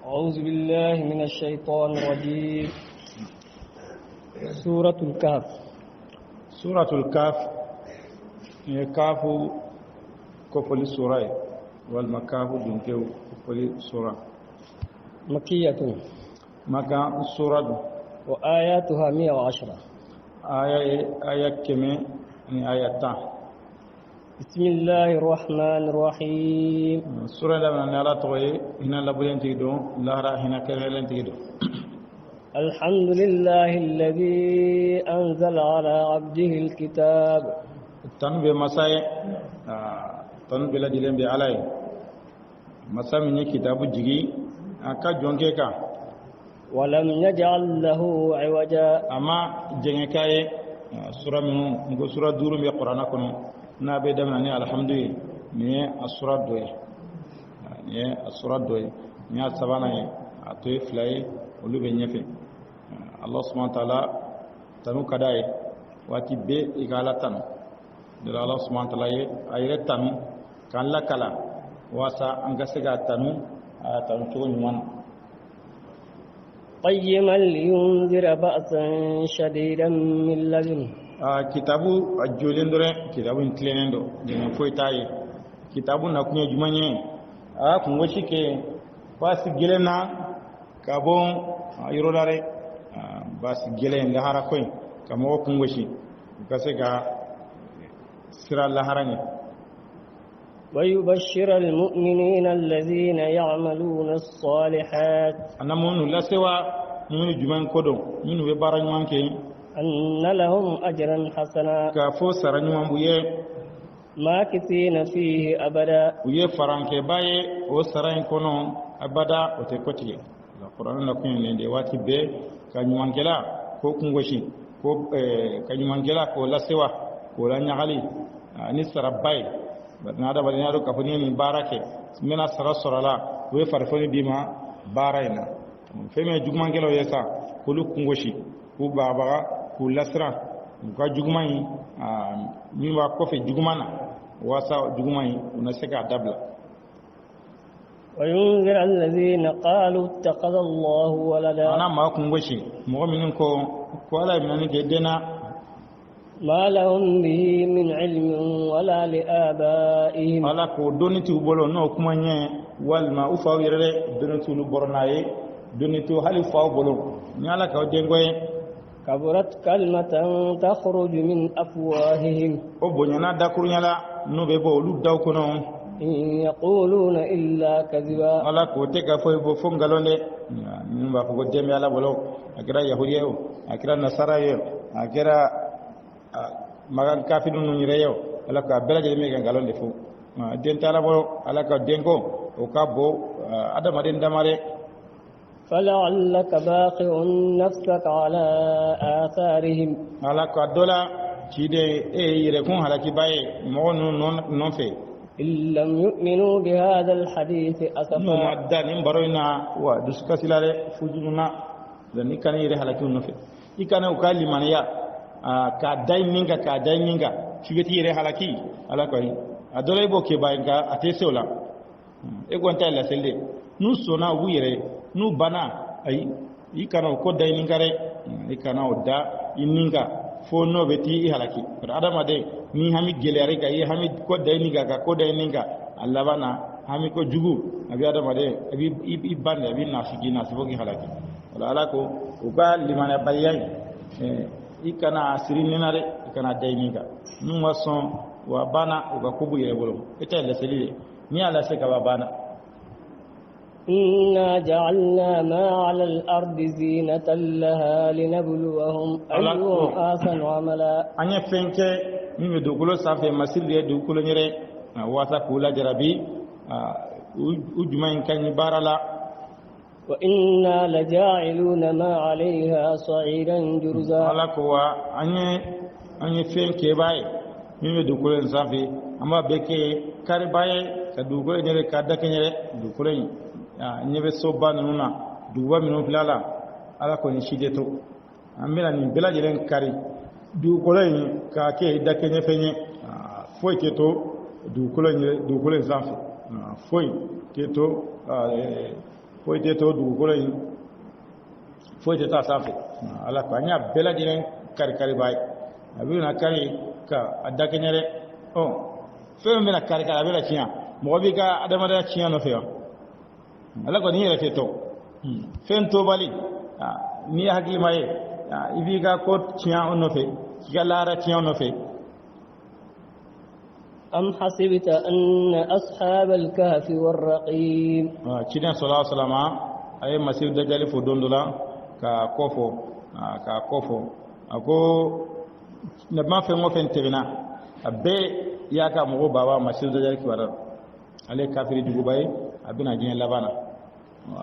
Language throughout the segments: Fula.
أعوذ بالله من الشيطان الرجيم. سورة الكهف. سورة الكهف كاف كفل سورة والمكاف بنتو كفل سورة مكية مكا سورة وآياتها 110. آية كمي آية تا. بسم الله الرحمن الرحيم. سورة لما نالا توي هنا لبلين تيدو لهرا هنا كرهلين تيدو. الحمد لله الذي أنزل على عبده الكتاب. تنبي مساي تنبي لديلين بعلاي مسا مني كتاب جيجي أكا جونكيكا ولم يجعل له عوجا. أما جنكاي سورة منو نقول سورة دورم بقرآن كنو نابي دمنا الحمد لله ني السورة دوي ني السورة دوي ني السبانة أتوي فلاي ولو بنيفي الله سبحانه وتعالى تنو كداي واتي بي إغالة تنو دل الله سبحانه وتعالى أيرة تنو كان لا كلا واسا أنغسيغا تنو تنو تقول نمان قيما لينذر بأسا شديدا من لدنه. kitabu ajolin dore kitabu intlenen do dina foy tayi kitabu na kunya jumanye kun woshi ke basi gelena kabon irodare basi gelen la hara koy kamo kun woshi kase ga sira la harani ويبشر المؤمنين الذين يعملون الصالحات anamun la sewa mun juman kodo mun be baran manke أن لهم أجرا حسنا كافو سرنيوان بويه ماكثين فيه أبدا ويه فرانكي باي او سرين كونو أبدا وتكوتي القرآن لكم يندي واتي بي كانيوان كلا كو كونغوشي كو كانيوان كلا كو لسوا كو لانيغالي نسر باي نادا بدنادو كفني من باركه من سر سرلا ويه فرفوني ديما باراينا فيما جومان كلا يسا كلو كونغوشي كو بابا ku lasra ka jugumai min wa kofe jugumana wasa jugumai una seka dabla وينذر الذين قالوا اتخذ الله ولدا. ana ma kun goshi mu'minin ko ala min ke dena ما لهم به من علم ولا لآبائهم. ala ko doniti bolo no kuma nye wal ma ufa wirere doniti lu bornaye doniti hali fa bolo nyala ka dengoye كبرت كلمة تخرج من أفواههم. وبنينا دكرنيلا نوبيبو لوداوكونو إن يقولون إلا كذبا. على كوتك فوي بوفونغالوني نمبا فوق ديمي على بولو أكرا يهوديو أكرا نصارى أكرا مغان كافرون نيريو على كابلا جيمي غالون دفو دين تالا بولو على كدينكو وكابو أدم أدين دماري فلعلك باقع نفسك على آثارهم. على كدولا كيدي يركون على كباي مو نون في إن لم يؤمنوا بهذا الحديث أسفا. نمدا نمبرونا ودسكسلا فوجنا ذني كان يري على كون في يكنا وكالي مانيا كداي مينغا كيبتي يري على كي على كاي أدولا يبوكي باينغا أتيسولا إغوانتا لا سيلي نو سونا ويري nu bana ay ikana ko day ningare ikana odda ininga fo no beti i halaki adama de ni hami gelere ga yi hami ko day ninga ga ko day ninga Allah bana hami ko jugu abi adama de abi ibande abi nasigi nasibogi halaki wala alako uga limana bayay ikana sirinare ikana day ninga nu wason wa bana uga kubu yere bolo ita la selile ni ala se ka bana إنا جعلنا ما على الأرض زينة لها لنبلوهم أيهم أحسن عملا. أني فينك مين دوكلو سافي مسير دي دوكلو نيري واسا كولا جرابي وجمعين كان يبارلا. وإنا لجاعلون ما عليها صعيدا جرزا. على كوا أني فينك باي مين دوكلو سافي أما بكي كاري باي كدوكلو نيري كادك نيري دوكلو nyebe soba nuna duwa minu filala ala ko ni shigeto amira ni bela jelen kari du kolay ka ke dake nye fenye foi keto du kolay zanfu foi keto foyte to dugukolo in foyte ta sanfɛ ala ko an y'a bɛɛ lajɛlen kari b'a ye a bɛna kari ka a da kɛɲɛ dɛ fɛn bɛna kari a bɛna tiɲɛ mɔgɔ b'i ka adamadenya tiɲɛ nɔfɛ wa ala ko ni yɛrɛ tɛ tɔ fɛn tobali n'i ye hakilima ye i b'i ka ko tiɲɛ o nɔfɛ k'i ka lahara tiɲɛ o nɔfɛ. أم حسبت أن أصحاب الكهف والرقيم كنا صلى الله عليه وسلم أي مسيح دجال فدون دولا ككوفو أكو نبما فيمو فين تبنا أبي ياك مغو بابا مسيح دجال كبار عليه كافر جوباي أبينا جين لبانا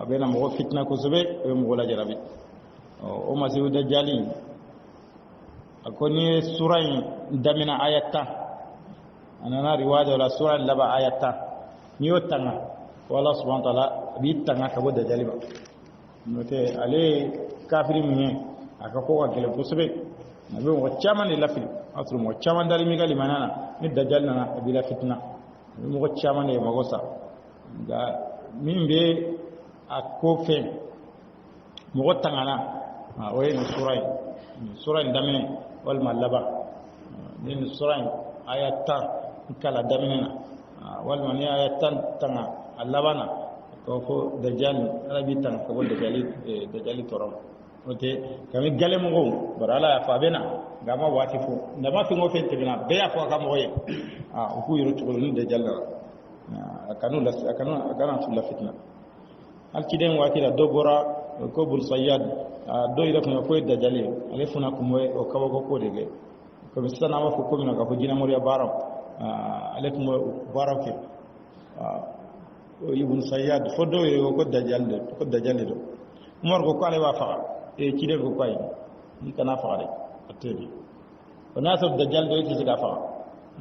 أبينا مغو فتنة كسبة مغو لا جرابي أو مسيح دجال أكو ني سورة دمنا آياتا anana riwaya wala sura laba ayata niyo tanga wala subhanahu wa ta'ala bi tanga kabo da jaliba note ale kafiri munye aka ko ka gele busbe nabi wacce man lafi asru wacce man dali mi gali manana ni dajjal nana bila fitna mi wacce man e magosa ga min be akofe mo tanga na o yin sura ndamene wal malaba ni sura ayata kala daminena walma ni aya tanga allabana ko fo dajjal arabi tanga ko dajjali torom ote kami gale mo barala ya fabena gama wati fo ndama fi ngo fente bina be ya fo ka mo ye ku yoro to ni dajjal akanu tulla fitna alkiden wati la dogora ko bul sayyad do ira ko dajjali ale funa ko mo o kawo ko dege ko bisana ma fo ko mina ka fo jina mo ya baro alaikum barake ibn sayyad fodo ko dajjal do umar ko kale wa fa e kide ko kay ni kana fa rek ateli ona so dajjal do ci ga fa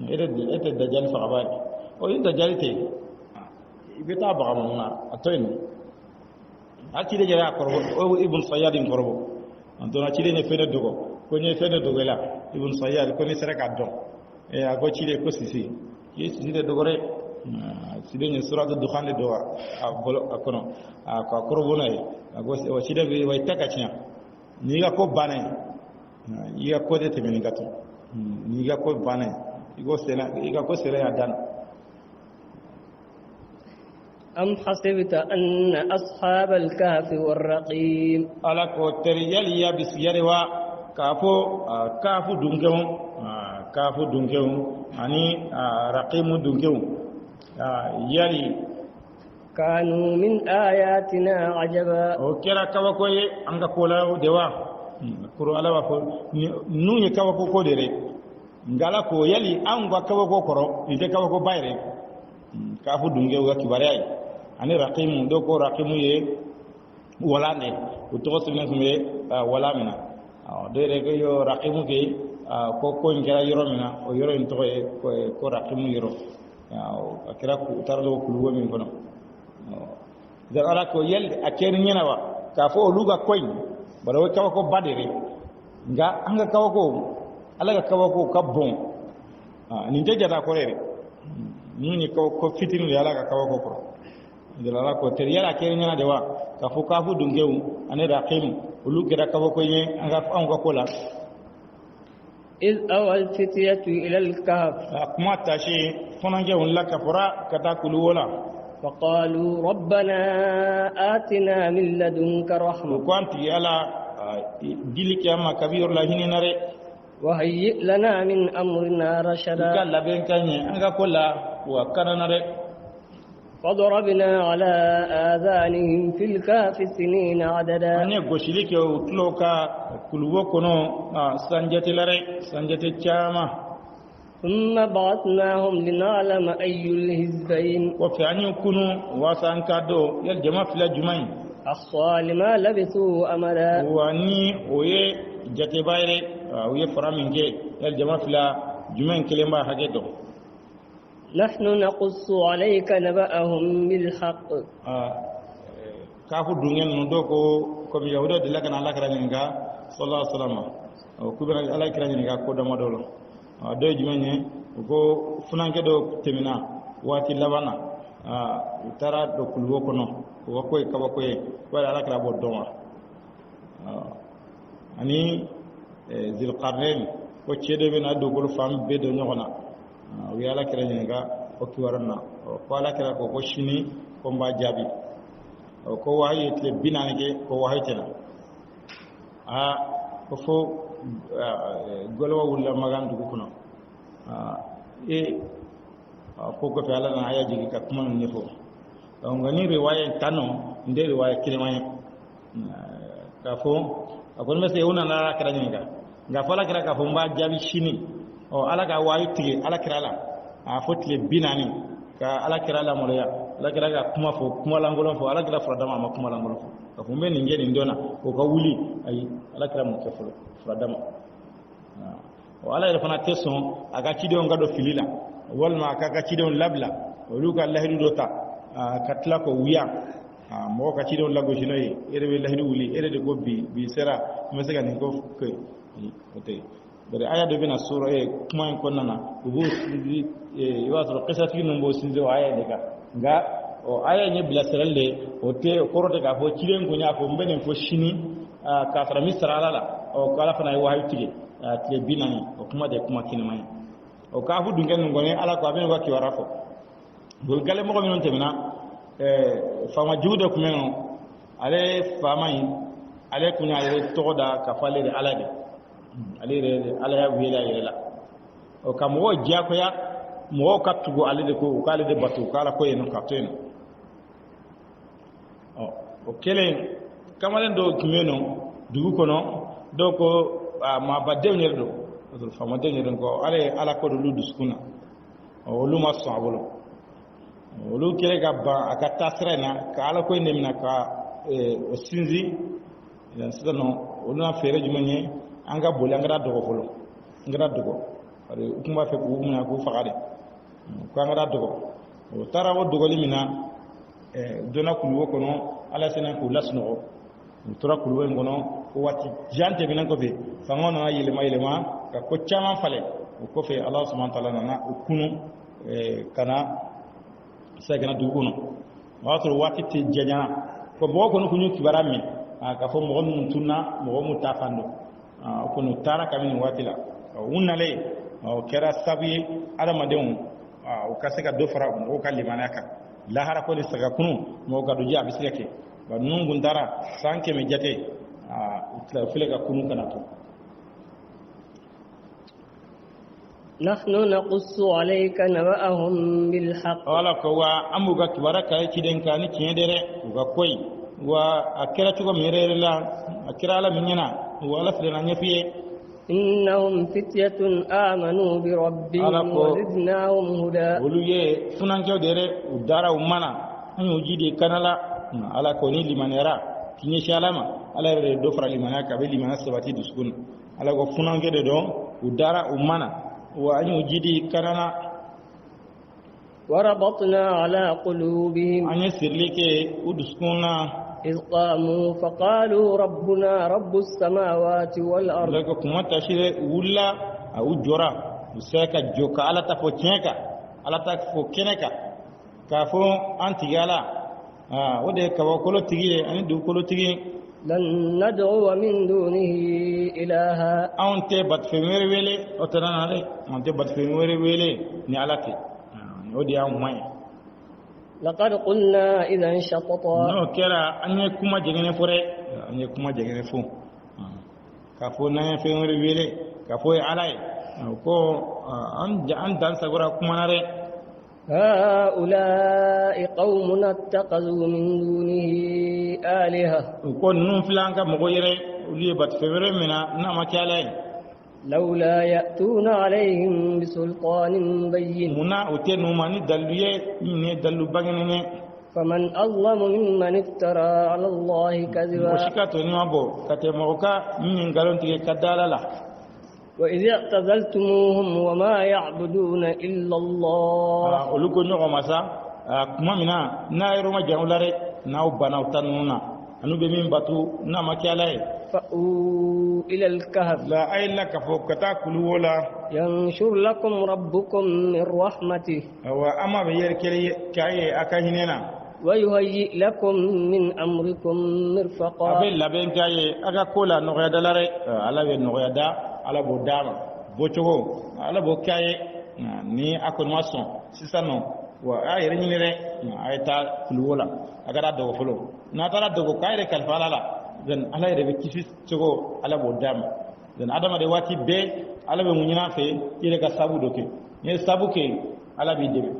ete dajjal fa ba o yin dajjal te ibita ba mo na atoyni akide jara korbo o ibn sayyad in korbo antona ci ne fene dogo ko ne fene dogo la ibn sayyad ko ne sereka do e ago chile ko sisi yesi de dogore side ni suratu dukhan de do akono ko korobona e ago o side be way takachnya ni ga ko bane yi ga ko de temeni gato ni ga ko bane igo sena iga ko sere ya dan أم حسبت أن أصحاب الكهف والرقيم على كوتر يلي بسيروا كافو دونكو أني رقيم دونكو يلي كانوا من آياتنا عجبا وكرا كوكوي أنك كولا دوا كرو على وفو نوني كوكو كودري ngala ko yali an gwa kawako koro ite kawako bayre kafu dunge ga kibariyai ani raqimu do ko raqimu ye wala ne o to sunna sume wala mina do re ko yo raqimu ke ko ngara yoro mina o yoro en to ko raqimu yoro akira ku tarlo ku min kono da ala ko yel akere nyina wa kafu luga koin baro kawako badere nga anga kawako alaga kawako kabon ni jajata ko rere ni ko fitinu ya alaga kawako ko dela ko ter yala kere nyana de wa ka fu kafu dungewu ane raqim ulu kira kawako yen anga an ko la iz awal fitiyatu ila al-kahf kuma tashi fonange on la kafara kata kulu wala فقالوا ربنا آتنا من لدنك رحمة وكنت يلا ديلك يا ما كبير لا هنا وهيئ لنا من أمرنا رشدا قال لبين كاني أنك كلا وكرنا رك فضربنا على آذانهم في الكهف سنين عددا أني قشلك وطلوكا كلوكنو سنجت لرك سنجت الشامة ثم بعثناهم لنعلم أي الحزبين وفي أن يكونوا وسانكادو يلجمع في الجمعين أحصى لما لبثوا أمدا وأني ويه جتبايري ويه فرامينجي يلجمع في الجمعين كلمة حاجته نحن نقص عليك نبأهم بالحق كافو دنيا ندوكو كم يهودا دلنا الله كرانينغا صلى الله عليه وسلم وكبر الله كرانينغا كودا مدولو do jumanye ko funanke do temina wati labana utara do kulwo kono ko koy kaba koy wala ala kala bo doma ani zil qarnain ko cede be na do gol fam be do nyona wi ala kala nyinga o ki warana ko ala kala ko shini ko mba jabi ko wayi tle binanake ko wahaytena ko fo golwa wulla magan dugu kuno ko ko fe ala na aya jigi ka kuma ne fo ngani riwaya tano nde riwaya kilimay ka fo akon mese una na kra nyinga nga fala kra ka fo mba jabi shini o ala ka wayi tige ala kra la fotle binani ka ala kra la moloya ala kra ka kuma fo kuma langolo fo ala kra fradama ma kuma langolo fo ka fo men ngeni ndona ko ka wuli ay ala kra mo kefo fradama o ala ila fana teson aga cido ngado filila walma aka cido labla o luka allah hidu dota katla ko wiya mo ka cido lago jinoyi ere be lahidu wuli ere de gobbi bi sera mesega ni ko ko ote bare aya do bina sura kuma en konnana ubu wato qisatu numbo sinzo aya de ka nga o aya nye bila serelle o te korote ka fo cilen ko nya ko mbenen fo shini ka fara misra ala o kala fana wa haytige tle binani o kuma de kuma kinamay o ka fu dungen ngone ala ko aben waki warafo bol gale mo ko non temina fama juudo ko men ale famay ale kunya ale toda ka falere ala de ale re ala ya wela yela o kam wo jia ko ya mo kattugo ale de ko kala de batu kala ko en ka teno o kele kamalen do kimeno dugu kono do ko ma badde nyerdo to fama de nyerdo ko ale ala ko do luduskuna o luma sawolo o lu kele ga ba akata srena ka ala ko nemina ka o sinzi yan sidano o na fere jumanye anga boli anga dogo folo ngara dogo ari ukuma fe ko umna ko faade ko anga dogo o tara wo dogo limina dona kulwo kono ala senen ko lasno tora kulwo ngono ko wati jante binan ko be fangono na yilema ka ko chama fale ko fe allah subhanahu wa ta'ala na ukunu kana sagana duguno wato wati te janya ko bo ko no kunyu kibarami ka fo mo mun tunna mo mu tafando ko no tara kamin watila unnale o kera sabi adama deun o kaseka do fara o kalimana ka lahara ko ni saga kunu mo ga do jabi sileke ba nungun dara sanke me jate utla filega kunu kana to نحن نقص عليك نبأهم بالحق wala ko wa amuga kibaraka yake den kani kiyedere ga koy wa akira tugo merere la akira la minyana wala filana nyafiye إنهم فتية آمنوا بربهم وزدناهم هدى ولوye funanke dere udara umana anyo jide kanala ala ko ni limanera kinye shalama ala re do fara limana ka be limana sabati duskun ala ko funanke de do udara umana wa anyo jide kanala وربطنا على قلوبهم anye sirlike uduskuna إذ قاموا فقالوا ربنا رب السماوات والأرض lako kuma tashire wula au jora useka joka ala ta fo chenka ala ta fo keneka ka fo antigala wode ka kolo tigi ani du kolo tigi لن ندعو من دونه إلها aunte bat femere wele otanana le aunte bat femere wele ni alate odi am moy لقد قلنا إذا شططا no kera anye kuma jegene fore anye kuma jegene fo ka fo na femere wele ka fo alai ko an dan sagora kuma nare هؤلاء قوم اتخذوا من دونه آلهة ko nun filanka mogo yere uliye bat femere mina na makalai لولا يأتون عليهم بسلطان بين muna utenu mani daluye ne dalu bagene فمن أظلم ممن افترى على الله كذبا mushika to ni mabo kate moka min galon tige kadala la وإذ اعتزلتموهم وما يعبدون إلا الله olugo nyogo masa kuma mina na yero ma janulare na ubana utanuna anu be min batu na makalai فأووا إلى الكهف la ayla ka fo kata kulu wala ينشر لكم ربكم من رحمته وأما بير كلي كاي أكاهننا ويهيئ لكم من أمركم مرفقا أبي لبين كاي أكا كولا نغيا دلاري على بين نغيا دا على بودام بوتشو على بوكاي ni akon mason sisano wa ay renyini re ay ta kulwola agara dogo folo na tara dogo kayre kalfala la den ala rebe kifis togo ala bodam den adama de wati be ala be munyina fe ire ka sabu doke ne sabu ke ala bi debe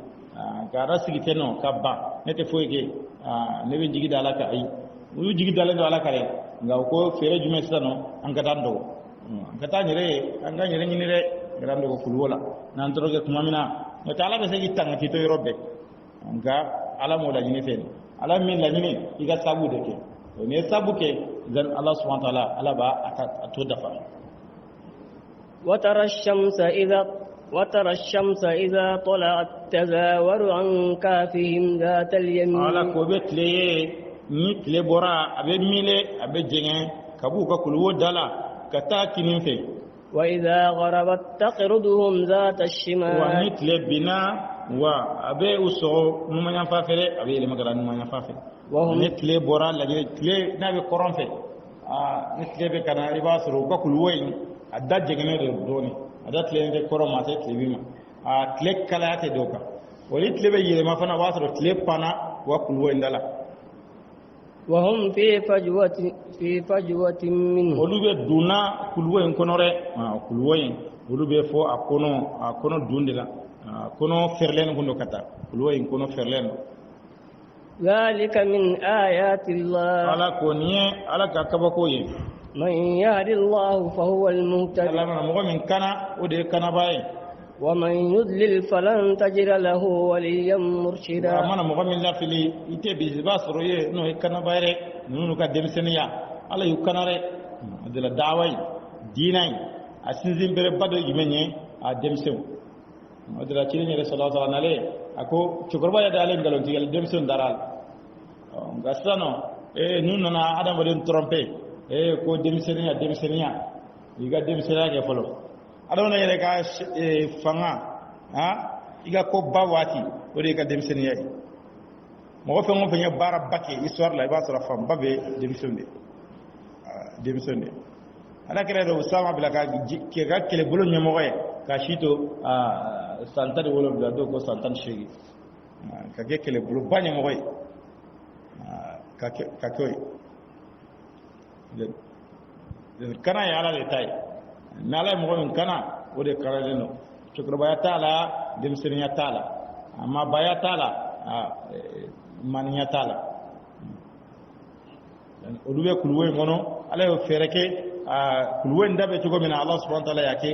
gara sigi teno kabba nete foyge ne be jigi dala ka ay uyu jigi dala do ala kare ngaw ko fere jume sisano an ka dando an ka ta nyere an ga nyere nyini re grande ko kulwola nan toroge kumamina no taala be segi tanga tito yorobe nga ala mo la nyine fen ala min la nyine iga sabu de ke ne sabu ke dan Allah subhanahu wa ta'ala ala ba to dafa وترى الشمس إذا طلعت تزاور عن كافهم ذات اليمين ala ko betle mitle bora abe mile abe jengen kabuka kulwo dala kata kinin fe وإذا غربت تقرضهم ذات الشمال ونتل بنا وأبي أسو نمانيا فافرة أبي لما قال نمانيا فافرة نتل بورا لجي تل نبي قرآن في نتل بكنا رباس روكا كل وين أدا جعنا دوني أدا تل نبي قرآن ما تل بيما تل كلا تدوكا ولتل بيجي لما فنا واسرو تل بنا وكل وين دلا وهم في فجوة منه ولوبي دونا كلوين كنورة كلوين ولوبي فو أكونو دوندلا كونو فرلين كنو كتا كلوين كونو فرلين ذلك من آيات الله على كونيه على كاكبكوي من يهد الله فهو المهتد على من كنا ودي كنا باي ومن يضلل فلن تجد له وليا مرشدا amana mo gamin la fili ite bizba soroye no ikana bayre nunu ka demseniya ala yukanare de la dawai dinai asinzim bere bado yimenye a demsen adira chirinya sallallahu alaihi wasallam ako chukurba ya dalen galon tigal demsen daral gasano nunu na adam bodin trompe ko demseniya iga demseniya ke folo adona yere ka fanga iga ko bawati o de ka demseniya mo fe ngo fe nya bara bakke histoire la ba sura fam babe demsende ala kere do sama bila ka ke ga kele bolo nyamo ka shito santade wolo da do ko santan shegi ka ke kele bolo banya mo ka koy kana ya ala le tay nala mo min kana o de karaleno chukro baya tala demseniya tala amma baya tala maniya tala olube kulwe ngono ala yo fereke kulwe ndabe to gomina Allah subhanahu wa ta'ala yake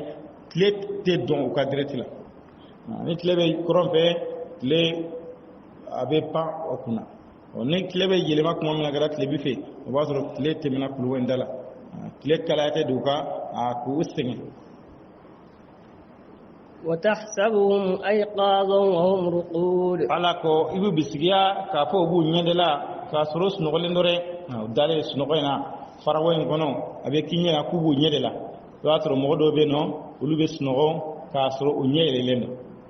clé te don ka diretila ni clé be krompe clé abe pa okuna oni clé be yelema kuma mina gara clé bife o ba so clé te mina kulwe ndala clé kala te duka ku ustengi وتحسبهم أيقاظا وهم رقود alako ibu bisigiya ka fo bu nyendela ka soros nogolendore dale snogoina farawoyin kono abe kinyela ku bu nyedela watro modo be no ulube snogo ka soro unyele leno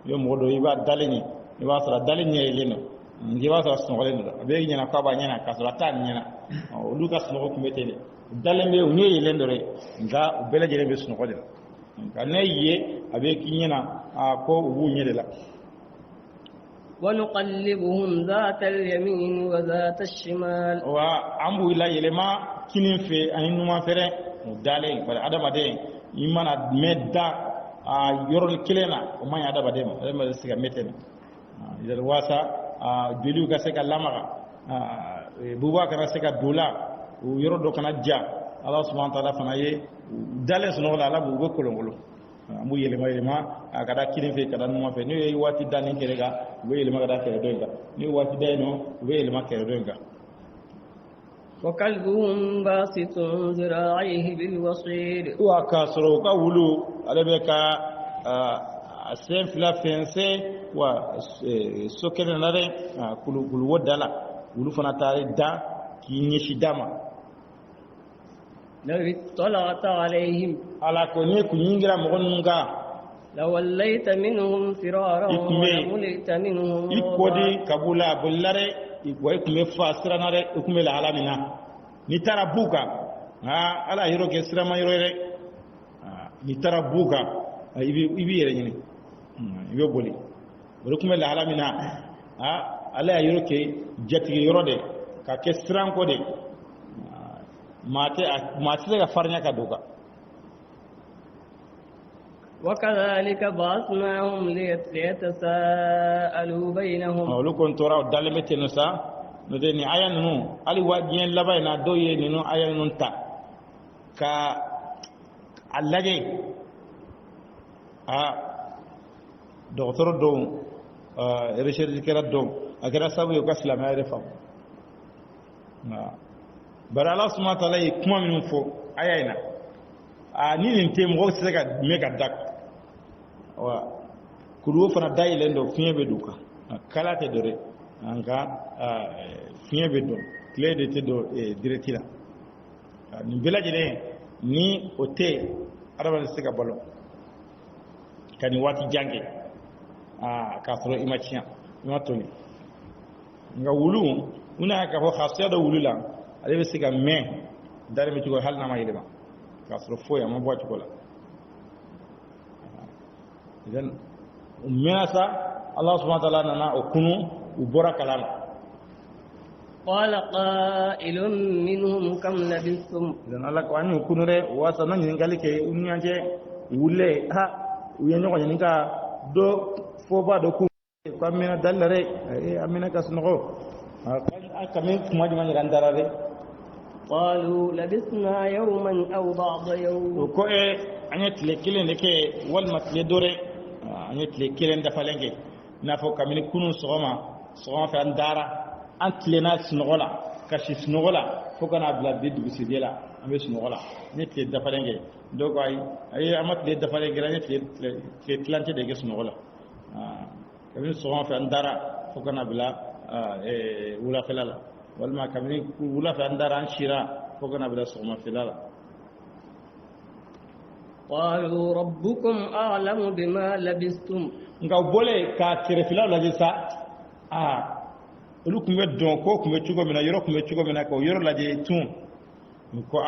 yo modo iba daleni iba sara daleni leno ngiba sara snogolendo abe nyena ka ba nyena ka sara tan nyena uluka snogo kumetele dalembe unyele lendore nga ubele jere be snogolendo kanaye abe kinyena ko ubu nyedela ونقلبهم ذات اليمين وذات الشمال وعمو إلا يلما كنين في أهنما فره دالين فالعدم دين إيمانا مدى يورل كلنا وما يعدم دين لما يسيق متنا إذا الواسا جليو كسيكا لامغا بوبا كنا سيكا دولا ويورل دو كنا جا الله سبحانه وتعالى فنايه دالين سنوغلا على بوبا كولونغولو mu yelema kada kirin fe kada numa fe ni wati danin kerega we yelema kada kere doinga ni wati dayno we yelema kere doinga وكلبهم باسط ذراعيه بالوصيد وكاسرو كولو alebeka asen fila fense wa sokene nare kulu wodala wulu fana tare da ki nyeshi dama لو اطلعت عليهم ala ko ni kunyingira mogonunga لوليت منهم فرارا ولملئت منهم ikodi kabula bullare igwai kume fasira na re kume la alamina ni tarabuka ala hiro ke sirama hiro re ni tarabuka ibi yere ni ibe boli bari kume la alamina ala hiro ke jati hiro de ka ke siran ko de mate ga farnya ka doka وكذلك بعثناهم ليتساءلوا بينهم ولو كنت ترى دلمت نسا ندني ايان نو علي واجين لباينا دوي نو ايان نتا كا alage دكتور دو recherche kera do agara sabu yo kasla ma refa bara Allah subhanahu wa ta'ala kuma min fo ayayna ni nin mo sega mega dak wa kulu fana dayile ndo fiebe duka kala te dore anga fiebe do clé de te do directila ni belaje ne ni ote araba sega balo kani wati jange ka soro imachia matoni nga wulu una ka ho khasiya da wulula ale sega me dare mi ko halna ma yelema ka soro foya ma boati ko la idan ummasa Allah subhanahu wa ta'ala nana okunu ubora kalama qala qailun minhum kam labistum idan Allah ko anyu kunure wasa nan ngali ke unyanje wulle ha uyenyo ko nyinga do foba do ku ko amina dallare amina kasnogo akamin kuma jima ngandarare قالوا لبثنا يوما أو بعض يوم ko anyet lekile ndeke wal matle dore anyet lekile ndafalenge nafo kamini kunu sogoma fa andara antlena snogola kashi snogola fokana bla bidu bisidela ambe snogola netle dafalenge dogo ay amat le dafalenge ranyet le tlante de snogola kamini sogoma fa andara fokana bla wula felala walma kamini wula fa andara an shira fokana bla sogoma felala قالوا ربكم أعلم بما لبستم nga bole ka terefila la jisa ulu kumbe don ko kumbe chugo mina yoro kumbe chugo mina ko yoro la je tun ko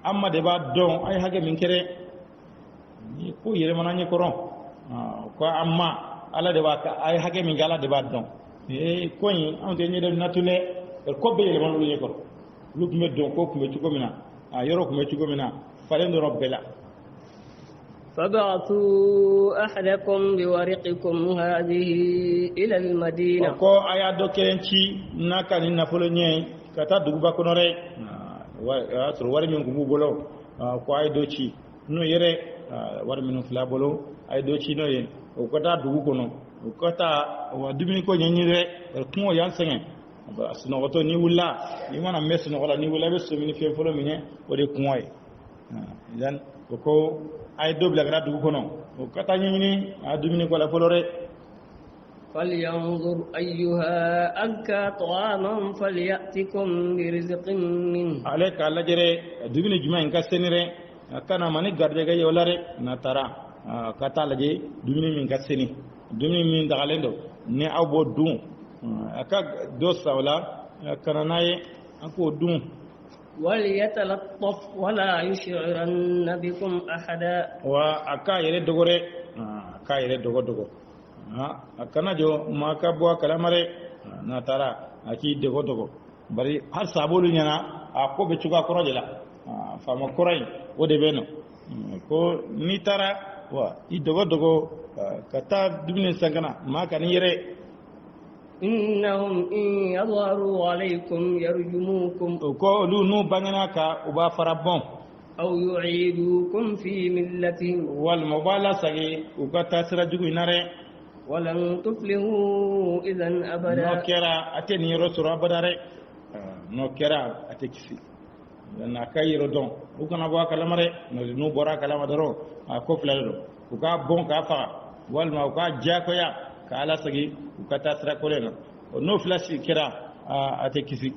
amma de ba don ay hage min kere ni ko yere mananye koron ko amma ala de ba ay hage min gala de ba don ko yin on de nyede natule ko be yere manu yeko ulu kumbe don ko kumbe chugo mina yoro kumbe chugo mina falendo robbela فبعثوا أحدكم بورقكم هذه إلى المدينة ko aya do kerenci naka ni nafolo nye kata duguba konore wa tro wari min gubu bolo ko ay do ci no yere wari min fla bolo ay do ci no ye o kata dugu kono o kata wa dumi ko nyanyire ko yan sengen ba sino goto ni wulla ni mana mes no gola ni wulla be so min fe folo mine o de kuoy dan ko ay dobla gra dugu kono o kata nyini adumini ko la folore فلينظر أيها أزكى طعاما فليأتكم برزق منه عليك على جري دبني جماعة إنك سنيره كان ماني غردة يولاره نتارا كتا لجي دبني من كسني دبني من دعالندو ne abo dun aka dosa wala kana naye ako dun وليتلطف ولا يشعرن بكم أحدا وأكا يري دوغوري أكا يري دوغو akana jo maka bo kalamare na tara aki dogo bari har sabolu nyana ako be cuga koroje la fama koray o de beno ko ni tara wa i dogo kata dubne sangana maka ni yere إنهم إن يظهروا عليكم يرجموكم ko lu nu bangana ka uba farabon أو يعيدوكم في ملتهم wal mubala sagi ukata sira jugu inare ولن تفلحوا إذا أبدا no kera ateni rosoro abadare no kera atekisi na kayiro don ukana bo kalamare no bora kalama daro ko flalo uka bon ka fa wal ma uka jako ya ka ala sagi ukata sira koleno no flash kera atekisi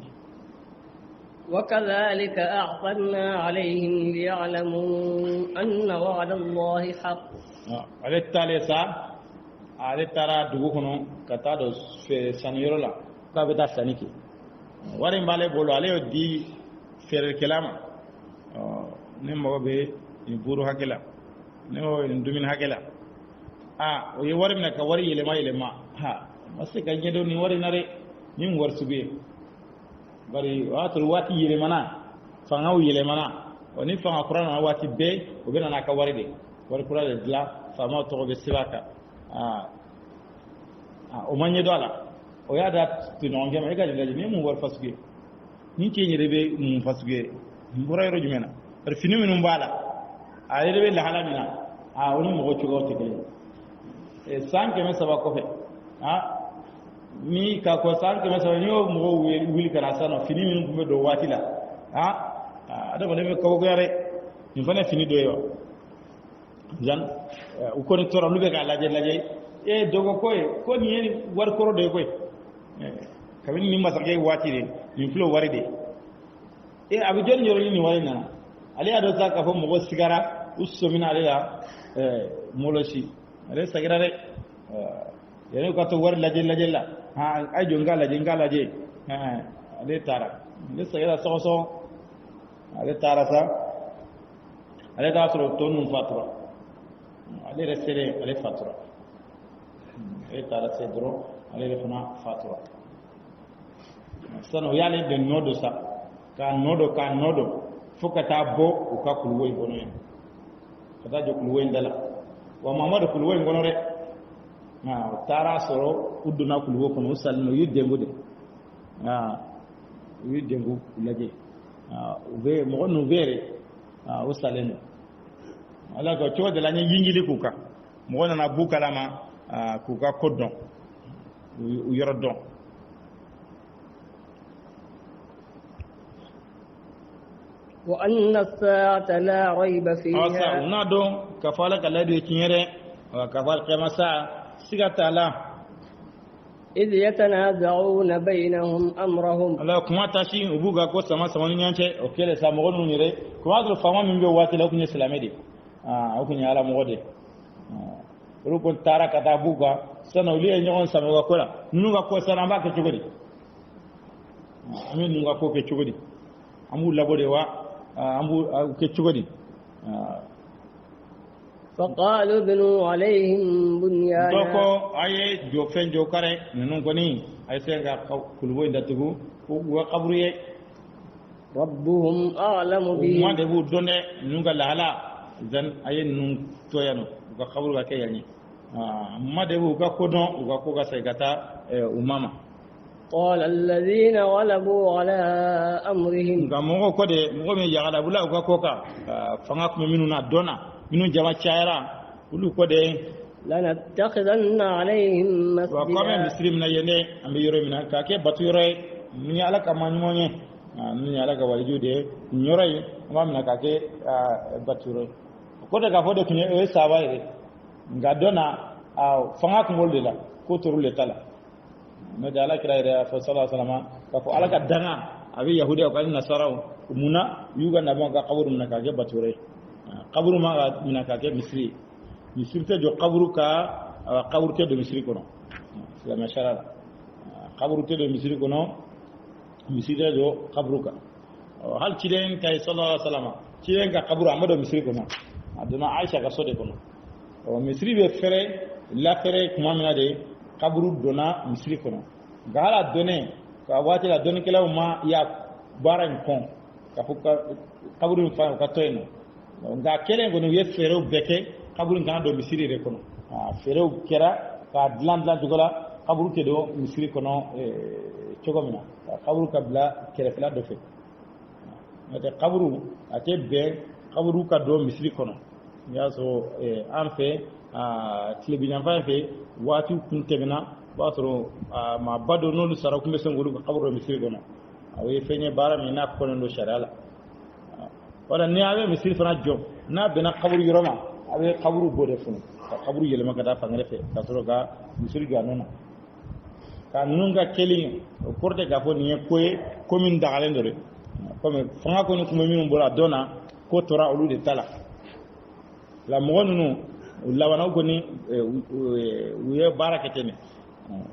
وكذلك أعثرنا عليهم ليعلموا أن وعد الله حق ale tale sa ale tara dugu kono ka taa do saniyɔrɔ la k'a bɛ taa sanni kɛ wari in b'ale bolo ale y'o di feerekɛla ma ne mago bɛ nin buru hakɛ la ne mago bɛ nin dumuni hakɛ la o ye wari minɛ ka wari yɛlɛma ma se ka ɲɛdɔn nin wari in na dɛ nin wari sugu ye bari o y'a sɔrɔ waati yɛlɛmana fangaw yɛlɛmana ni fanga kura nana waati bɛɛ o bɛ na n'a ka wari de wari kura de dilan faamaw tɔgɔ bɛ sɛbɛn a kan o ma ɲɛdɔn a la o y'a da tɔɲɔgɔnkɛ ma e ka nin lajɛ nin ye mun wari fasugu ye nin cɛ in yɛrɛ bɛ mun fasugu ye nin bɔra yɔrɔ jumɛn na bari fini minnu b'a la a yɛrɛ bɛ lahala min na o ni mɔgɔ cogoyaw tɛ kelen ye san 300 kɔfɛ ni ka ko san 300 ni y'o mɔgɔw wuli ka na sisan nɔ fini minnu tun bɛ don waati la adamaden bɛ kabakoya dɛ nin fana ye fini dɔ ye wa u kɔni tora olu bɛ k'a lajɛ dogo ko ye ko nin ye wari kɔrɔ dɔ ye koyi kabini nin masakɛ waati de nin filɛ wari de a bɛ jɔni yɔrɔ nin wari nana ale y'a dɔn sa k'a fɔ mɔgɔ sigara u sɔmina ale la mɔlɔsi ale sagira dɛ yanni ka to wari lajɛ la a jɔ n k'a lajɛ ale taara ale sagira sɔgɔsɔgɔ ale taara sa ale t'a sɔrɔ tɔ ninnu fatura ale yɛrɛ selen ale fatura ale taara se dɔrɔn ale yɛrɛ fana fatura sisan o y'ale de nɔ dɔ sa k'a nɔ dɔ fo ka taa bɔ u ka kuluwo in kɔnɔ yen ka taa jɔ kuluwo in da la wa Mamadu kuluwo in kɔnɔ dɛ u taara sɔrɔ u donna kuluwo kɔnɔ u salen don u y'u denko de u y'u denko lajɛ u bɛ mɔgɔ ninnu bɛ yɛrɛ u salen don ala ko cogo de la n ye yingili k'u kan mɔgɔ nana b'u kalama k'u ka ko dɔn u yɔrɔ dɔn وأن الساعة لا ريب فيها n'a dɔn k'a fɔ ala ka layidu ye tiɲɛ dɛ k'a fɔ alqiyama sa siga t'a la إذ يتنازعون بينهم أمرهم ala kuma taasi u b'u ka ko sama ni ɲɔgɔn cɛ o kɛlen sa mɔgɔ ninnu yɛrɛ kuma sɔrɔ faama min bɛ waati la o tun ye silamɛ de o tun ye ala mɔgɔ de olu ko taara ka taa b'u kan sisan olu ye ɲɔgɔn sama u ka ko la ninnu ka ko sisan an b'a kɛ cogo di an bɛ ninnu ka ko kɛ cogo di an b'u labɔ de wa an b'u kɛ cogo di فقالوا ابنوا عليهم بنيانا dɔkɔ a ye jɔ fɛn jɔ kare ninnu kɔni a ye se ka kuluwo in datugu u ka kaburu ye ربهم أعلم u بهم ma de b'u dɔn dɛ ninnu ka lahala a ye ninnu to yan nɔ u ka kaburu ka kɛ yan ye ma de b'u ka ko dɔn u ka ko ka segin ka taa u ma ma قال الذين غلبوا على أمرهم nka mɔgɔw kɔ de mɔgɔ min yagalabula u ka ko kan fanga tun bɛ minnu na dɔn na minnu jama cayara olu kɔ de لنتخذن عليهم wa kɔmɛ مسجدا misiri min na yen dɛ an bɛ yɔrɔ min na k'a kɛ batu yɔrɔ ye min ye ala ka ma ɲuman ye min ye ala ka walijuw de ye nin yɔrɔ in an b'a minɛ k'a kɛ batu yɔrɔ ye o kɔ de k'a fɔ de tun ye o ye saaba ye dɛ nka dɔn na fanga tun b'olu de la ko tor'olu de ta la n'o tɛ ala kira yɛrɛ y'a fɔ sallallahu alaihi wasallam k'a fɔ ala ka danga a bɛ yahudiyaw ka ni nasaraw munna u y'u ka nabiw ka kaburu minɛ k'a kɛ batu yɔrɔ ye kaburu ma ka minɛ k'a kɛ misiri ye misiri tɛ jɔ kaburu ka kaburu tɛ don misiri kɔnɔ silamɛ sariya la kaburu tɛ don misiri kɔnɔ misiri tɛ jɔ kaburu kan hali ciden ta ye sallallahu alaihi wasallam ciden ka kaburu a ma don misiri kɔnɔ a donna Aisha ka so de kɔnɔ misiri bɛ fɛrɛ lafɛrɛ tuma min na de kaburu donna misiri kɔnɔ nka hali a donnen ka waati la dɔnnikɛlaw ma ya baara in kɔn ka fɔ kaburu in fa u ka to yen nɔ nka kɛlen kɔni u ye fɛɛrɛw bɛɛ kɛ kaburu in kana don misiri de kɔnɔ fɛɛrɛw kɛra k'a dilan cogo la kaburu tɛ don misiri kɔnɔ cogo min na kaburu ka bila kɛrɛfɛla dɔ fɛ n'o tɛ kaburu a tɛ bɛn kaburu ka don misiri kɔnɔ n'i y'a sɔrɔ an fɛ tilebiyanfan fɛ waati kun tɛmɛna o b'a sɔrɔ maaba dɔ n'olu sara u tun bɛ se k'olu ka kaburu don misiri kɔnɔ o ye fɛn ye baara min n'a kɔnnen don sariya la wala ni a bɛ misiri fana jɔ n'a bɛnna kaburu yɔrɔ ma a bɛ kaburu bɔ de funu ka kaburu yɛlɛma ka taa fan wɛrɛ fɛ ka sɔrɔ ka misiri jɔ a nɔ na ka ninnu ka kɛli o kɔrɔ tɛ k'a fɔ nin ye ko ye ko min dagalen don dɛ comme fanga ko ni kuma min bora dona ko tora olu de tala la mo nunu lawana ko ni uye baraketene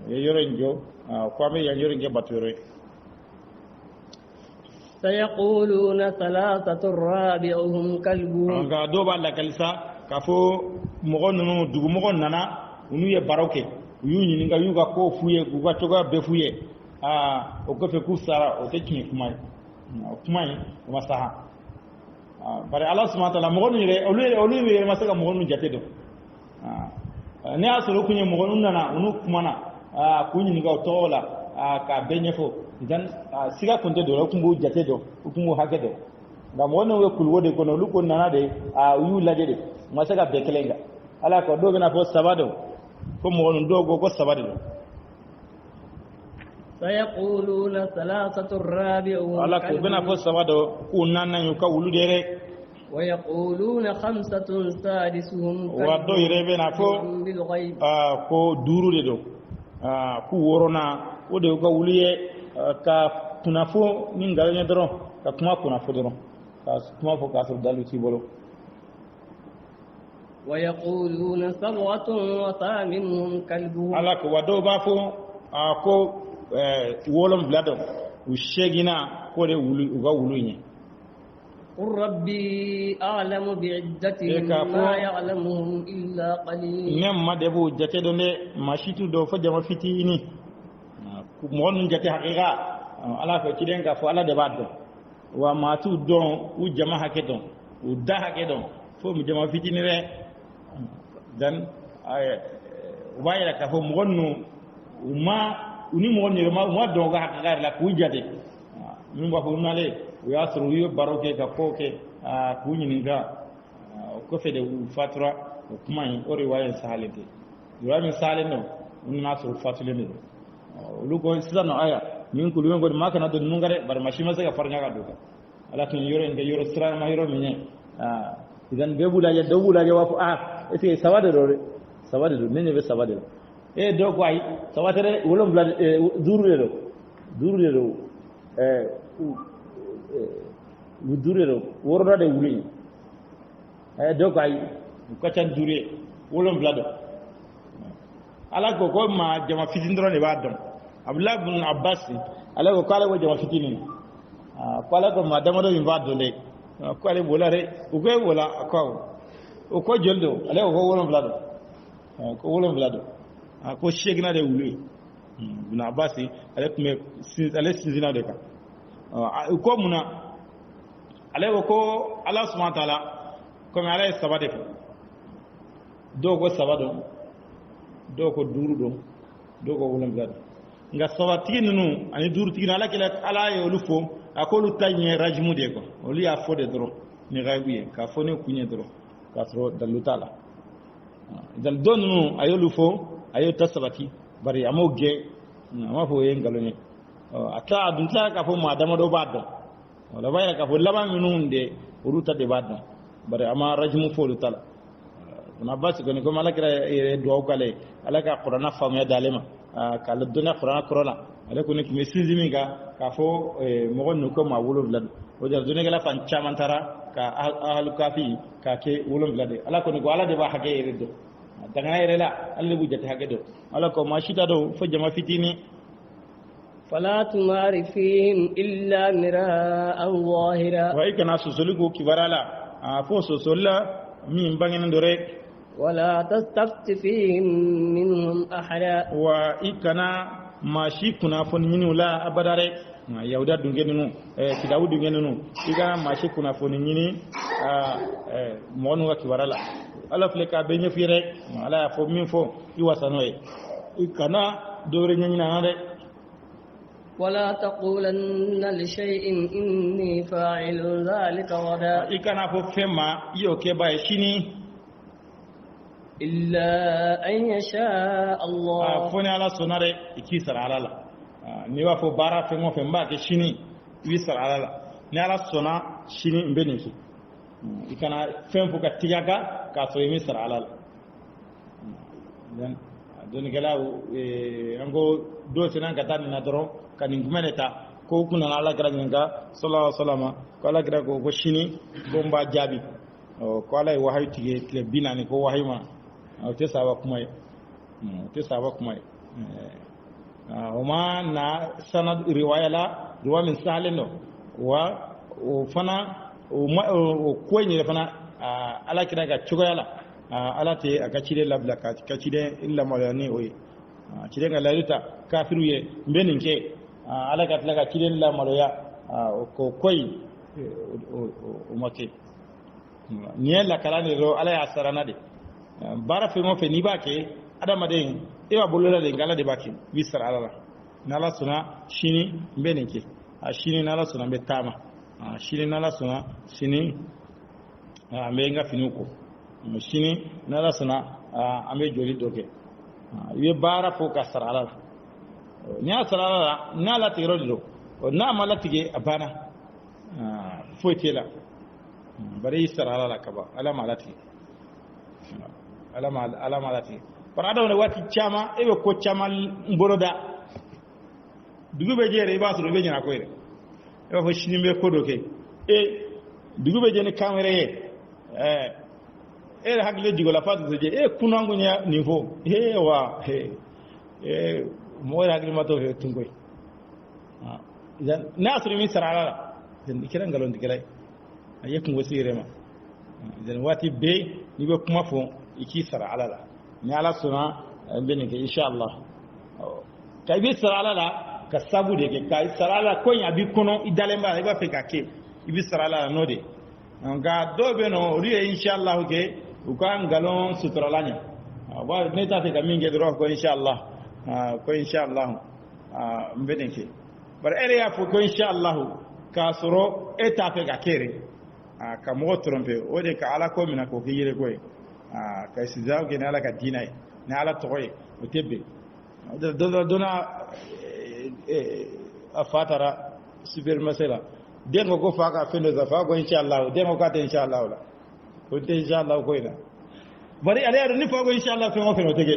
yoro njo ko ame yoro nge batore سيقولون ثلاثة رابعهم كلبهم nga do ba la kalisa ka fo mo nunu dugu mo nana unu ye baroke yu nyini nga yu ga ko fuye gu ga toga be fuye o ko fe ku sara o te kini kuma masaha bare Allah subhanahu wa ta'ala mo gonu re olu re masaka mo gonu jate do ne asoro kunye mo gonu nana unu kuma na kunyi ni ga tola ka benyefo dan siga konte do kumbu jate do kumbu hake do nga mo gonu we kulwo de kono lu ko nana de yu laje de masaka bekelenga ala ko do gena fo sabado ko mo gonu do go sabado سيقولون ثلاثة رابعهم ala ko bena fo sabado ku nanna yu ka wulu dere ويقولون خمسة سادسهم wa do yere bena fo بالغيب ko duru de do ku worona o de ka wuliye ka tunafo min galanya doro ka kuma kunafo doro ka kuma fo ka so dalu ci bolo ويقولون سبعة وثامنهم كلبهم ala ko wado ba fo ko wolom blado u shegina ko de wulu uga wulunya قل ربي أعلم بعدتهم ما يعلمهم إلا قليل nem ma debu jate do ne mashitu do fo jama fitini ku mon jate haqiqa ala ko kiden ka fo ala de baddo wa matu don u jama hakedon u da hakedon fo mi jama fitini re dan ay wayra ka fo monnu ma uni mo ni ma do ga haqiqa la ku jate min ba fo nale ya suru yo baroke ka koke ku nyininga ko fede fatura kuma yin ore wayan salite yuramin salino unna suru fatule ne lugo sidano aya min ku lugo maka na do nungare bar mashima se ka farnya ga doka alakin yoro nge yoro sira ma yoro minye idan bebula ya dawula ya wafu ete sawade do ne be sawade do ko ay sawade wolom bla duru do durero worda de wuli do kay ko tan dure wolom blado ala ko ma jama fitindro ne badam abdullah ibn abbas ala ko kala ko jama fitini kala ko ma dama do invado le ko ale bolare o ko wala ko joldo ala ko wolom blado ko shegna de wuli ibn abbas ala ko me ala sinzina de ka ko muna ale ko Allah subhanahu wa ta'ala ko mi ala sabade do ko sabado do ko duru do ko wulam gad nga sabati nunu ani duru tigi ala kala ala yo lu fo akolu tanye rajmu de ko oli ya fo de dro ni gaybuye ka fo ne kunye dro ka tro dalu tala dal donu ayo lu fo ayo tasabati bari amoge ma fo yen galone ata adun ta ka fo ma dama do baddo wala bayra ka fo laba minun de uruta de baddo bare ama rajmu fo tala na bas ko ni ko malakira do kale alaka qur'ana fa me dalema kala duna qur'ana corona alako ni me sinzimi ka fo mo gon ko ma wolo blad o jar duna gala fan chamantara ka ahlu kafi ka ke wolo blad alako ni ko ala de ba hage redo daga yere la alle bu jate hage do alako ma shita do fo jama fitini فلا تمار فيهم إلا مراء ظاهرا وإكنا سسلكو كبرالا فو سسلا من بغن دوريك ولا تستفت فيهم منهم أحدا وإكنا ما شيكنا فنينو لا أبدارك يهودا دونغينو كداو دونغينو إكنا ما شيكنا فنيني مونوا كبرالا ala fleka benye firek ala fo min fo iwasanoy ikana dore nyina nande ولا تقولن لشيء إني فاعل ذلك غدا ikana fo fema iyo ke bay shini إلا أن يشاء الله foni ala sonare ikisar alala ni wa fo bara femo femba ke shini wisar alala ni ala sona shini mbeniki ikana fem fo ka tiyaga ka so yimi sar alala dan gala ango do sinan ka tan na doro kanin gumeneta ko kuna ala kira nga sallallahu alaihi wasallam ko ala kira ko shini bomba jabi ko ala wahayi tige tile binani ko wahayi ma te sawa kuma te sawa kuma وما نا سند رواية لا رواية من سهلنا وفنا وكوين فنا على كنا كتشوغا لا على تي أكشيد لا بلا كشيد إلا مالني وي كشيد كلا يتا كافروي بينك على كتلا كشيد إلا ماليا كوي وماكي نيل لا كلام يرو على أسرنا دي بارا فيمو في نيباكي ada maden ewa bolola de ngala de baki bisar alala nala suna shini beneke a shini nala suna betama a shini nala suna shini me nga finuko shini nala suna ame joli doke ibe bara fo ka sar alala ni asar alala nala tiro do na mala tige abana fo tela bare isar alala kaba ala malati ala malati parada wona wati chama ebe ko chama mboroda dugube jere ba so be nyina ko ere e fo shinimbe ko doke dugube jene kamere hagle digo la fatu je kunangu nya niveau wa mo hagle mato tungoy idan nasri mi sarala den ikiran galon dikelay ayek ngo sirema idan wati be ni be kuma fo iki sarala la ni ala suna benike inshallah kay bi sarala la ka sabu de ke kay sarala ko nya bi kono idalemba iba fe ka ke ibi sarala no de nga do be no riye inshallah ke ukan galon sutralanya wa ne ta fe ka minge do ko inshallah benike bar area fo ko inshallah ka soro eta fe ka kere ka mo trompe o de ka ala ko mina ko yire ko ka sizaw ke ala ka dinay na ala toy o tebbe dona afatara super masela dengo ko faka fendo za fa ko inshallah dengo ka te inshallah la ko te inshallah ko ina bari ale ni fa ko inshallah fe mo fe no tege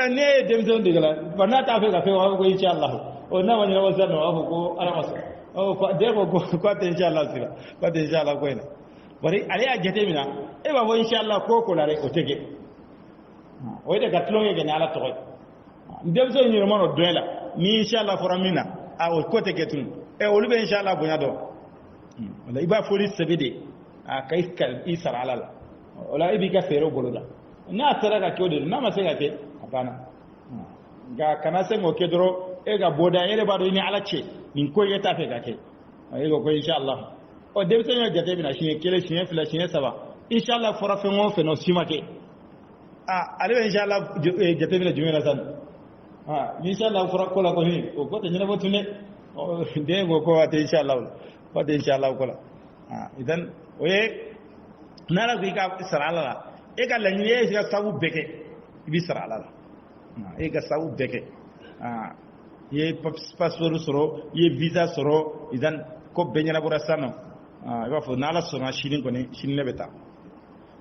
ene dem zon digala bana ta fe ka fe ko inshallah o na wani wazano afu ko aramasa o fa dengo ko te inshallah sira ko te inshallah ko ina bari ale a jate mina e ba wo inshallah ko ko lare o tege o de gatlonge gena ala toy ndem so ni romo doela ni inshallah foramina a o ko tege tun e o lube inshallah bunya do wala iba fori sebede a kaiskal isar alala wala ibi ka fero boloda na sara ka kyode na ma sega ke apana ga kana se mo kedro e ga boda ere ba do ni ala che ni ko yeta fe ga ke e go ko inshallah o denmisɛnnin jate bɛna siɲɛ kelen siɲɛ fila siɲɛ saba inshallah fɔra fɛn o fɛn o si ma kɛ ale bɛ inshallah jate bɛna jumɛn na san inshallah fɔra ko la kɔni o ko tɛ ɲɛnabɔ tun dɛ den ko a tɛ inshallah o tɛ inshallah ko la idan o ye n'ala ko i ka sara ala la e ka laɲini e ka sabu bɛɛ kɛ i bɛ sara ala la e ka sabu bɛɛ kɛ i ye passeport sɔrɔ i ye visa sɔrɔ idan ko bɛɛ ɲɛnabɔra san nɔ i b'a fɔ n'ala sɔnna sini kɔni sini ne bɛ taa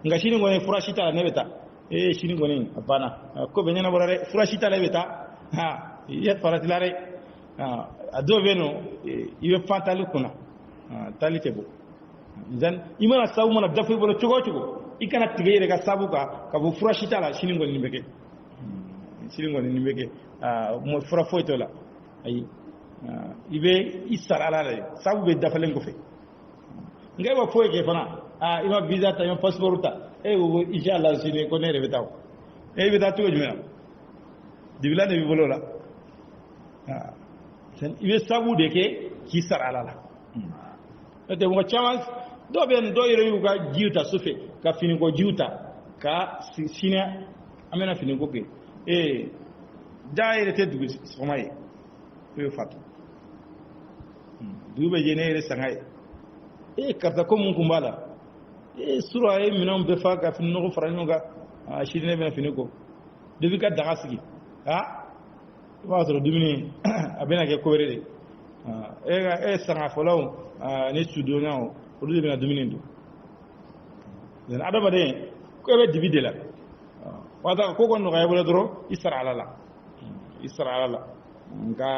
nka sini kɔni fura si t'a la ne bɛ taa sini kɔni a banna ko bɛ ɲɛnabɔra dɛ fura si t'a la e bɛ taa i ye farati la dɛ a dɔw bɛ yen nɔ i bɛ fan tali kunna tali tɛ bɔ i mana sabu mana dafa i bolo cogo o cogo i kana tigɛ i yɛrɛ ka sabu kan ka fɔ fura si t'a la sini kɔni nin bɛ kɛ sini kɔni nin bɛ kɛ fura foyi t'o la ayi i bɛ i sara ala de sabu bɛ dafalen kɔfɛ nka e b'a foyi kɛ fana i ma visa ta i ma passeport ta e ko inshallah sini ko ne yɛrɛ bɛ taa o e bɛ taa cogo jumɛn na dibila de b'i bolo la i bɛ sabu de kɛ k'i sara ala la n'o tɛ mɔgɔ caman dɔw bɛ yen dɔw yɛrɛ y'u ka jiw ta so fɛ ka finiko jiw ta ka sini an bɛna finiko kɛ jaa yɛrɛ tɛ dugu sɔgɔma ye i bɛ fatu dugu bɛ jɛ ne yɛrɛ sanga ye karisa ko mun kun b'a la sura a ye minɛnw bɛɛ fa ka fini nɔgɔ fara ɲɔgɔn kan sini ne bɛna fini ko depuis ka daga sigi i b'a sɔrɔ dumuni a bɛna kɛ ko wɛrɛ de e sanga fɔlɔw ni sudonyaw olu de bɛna dumuni dun adamaden ko e bɛ dibi de la walasa ko nɔgɔya bolo dɔrɔn i sara ala la nka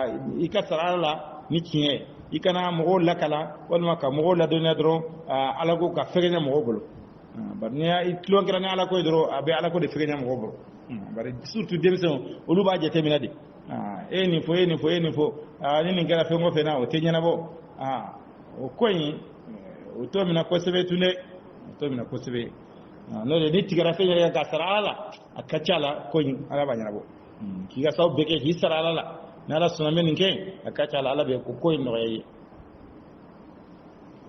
i ka sara ala la ni tiɲɛ i kana mɔgɔw lakala walima ka mɔgɔw ladɔnniya dɔrɔn ala ko ka fɛgɛɲɛ mɔgɔw bolo bari ni i tulon kɛra ni ala ko ye dɔrɔn a bɛ ala ko de fɛgɛɲɛ mɔgɔw bolo bari surtout denmisɛnw olu b'a jateminɛ de e nin fɔ e nin fɔ e nin fɔ ni nin kɛra fɛn o fɛn na o tɛ ɲɛnabɔ o ko in o t'o minɛ kosɛbɛ tun dɛ o t'o minɛ kosɛbɛ n'o de ni tigɛra fɛn yɛrɛ ka sara ala la a ka ca la ko in ala b'a ɲɛnabɔ k'i ka sababu bɛɛ kɛ k'i sara ala la ni ala sɔnna bɛ nin kɛ a ka ca la ala bɛ ko in nɔgɔya ye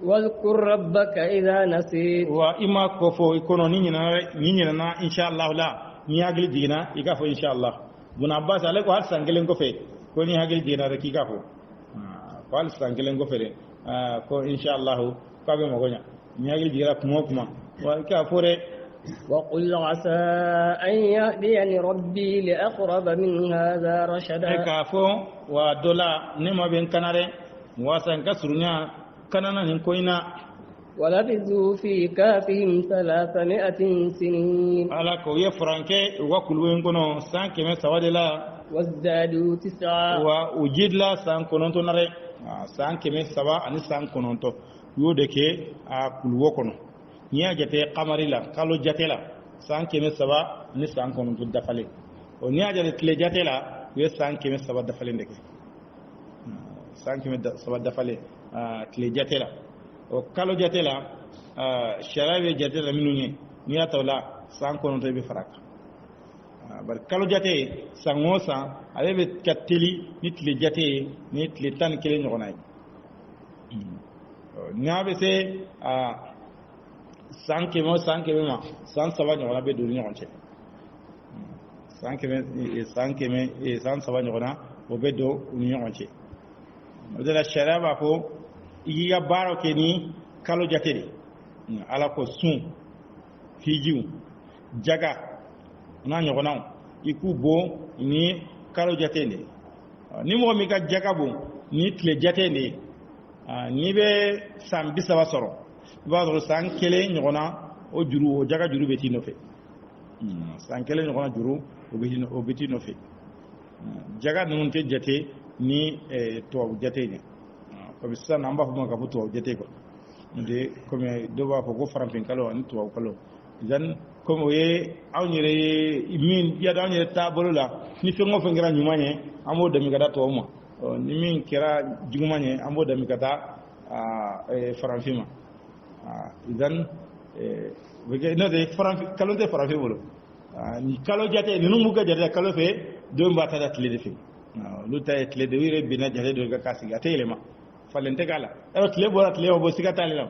واذكر ربك إذا نسيت wa i ma ko fɔ i kɔnɔ ni ɲinɛna inshallah la ni hakili jiginna i k'a fɔ inshallah Ibn Abbas ale ko hali san kelen kɔfɛ ko ni hakili jiginna dɛ k'i k'a fɔ ko hali san kelen kɔfɛ dɛ ko inshallah k'a bɛ mago ɲa ni hakili jiginna kuma o kuma wa i k'a fɔ dɛ وقل عسى أن يهديني ربي لأقرب من هذا رشدا k'a fɔ wa dɔ la ne ma bɛ n kana dɛ wasa n ka surunya kanana nin ko in na ولبثوا في كهفهم 300 سنين ala ko u ye furankɛ u ka kuluwo in kɔnɔ san 300 de la وازدادوا 9 wa u jidila san 9 na dɛ san 300 ani san 9 u y'o de kɛ a kuluwo kɔnɔ n'i y'a jate kamari la kalo jate la san 300 ani san 9 dafalen n'i y'a jate tile jate la u ye san 300 dafalen de kɛ san 300 dafalen tile jate la kalo jate la sariya bɛ jate la minnu ye n'i y'a ta o la san 9 i bɛ fara a kan bari kalo jate san o san ale bɛ ka teli ni tile jate ye ni tile 11 ɲɔgɔnna ye n'a bɛ se san 100 o san 100 ma san 3 ɲɔgɔnna bɛ don ni ɲɔgɔn cɛ san 3 ɲɔgɔnna o bɛ don u ni ɲɔgɔn cɛ o de la sariya b'a fɔ i k'i ka baaraw kɛ ni kalo jate de ala ko sun hijiw jaga n'a ɲɔgɔnnaw i k'u bon ni kalo jate de ni mɔgɔ min ka jaga bon ni tile jate de n'i bɛ san 30 sɔrɔ i b'a sɔrɔ san 1 ɲɔgɔnna o juru o jaga juru bɛ t'i nɔfɛ san 1 ɲɔgɔnna juru o bɛ t'i nɔfɛ jaga ninnu tɛ jate ni tubabu jate de comme sisan an b'a fɔ ma ka fɔ tubabu jate quoi de comme dɔw b'a fɔ ko farafin kalo ani tubabu kalo zan comme o ye anw yɛrɛ ye min yadɔ anw yɛrɛ taabolo la ni fɛn o fɛn kɛra ɲuman ye an b'o dami ka da tubabu ma ni min kɛra juguman ye an b'o dami ka da farafin ma zan n'o tɛ farafin kalo tɛ farafin bolo ni kalo jate ninnu b'u ka jate kalo fɛ denw b'a ta da tile de fɛ olu ta ye tile de u yɛrɛ binna jate dɔ kan k'a sigi a tɛ yɛlɛma falen tɛ k'a la yɔrɔ tile bɔra tile ma bɔ siga t'ale la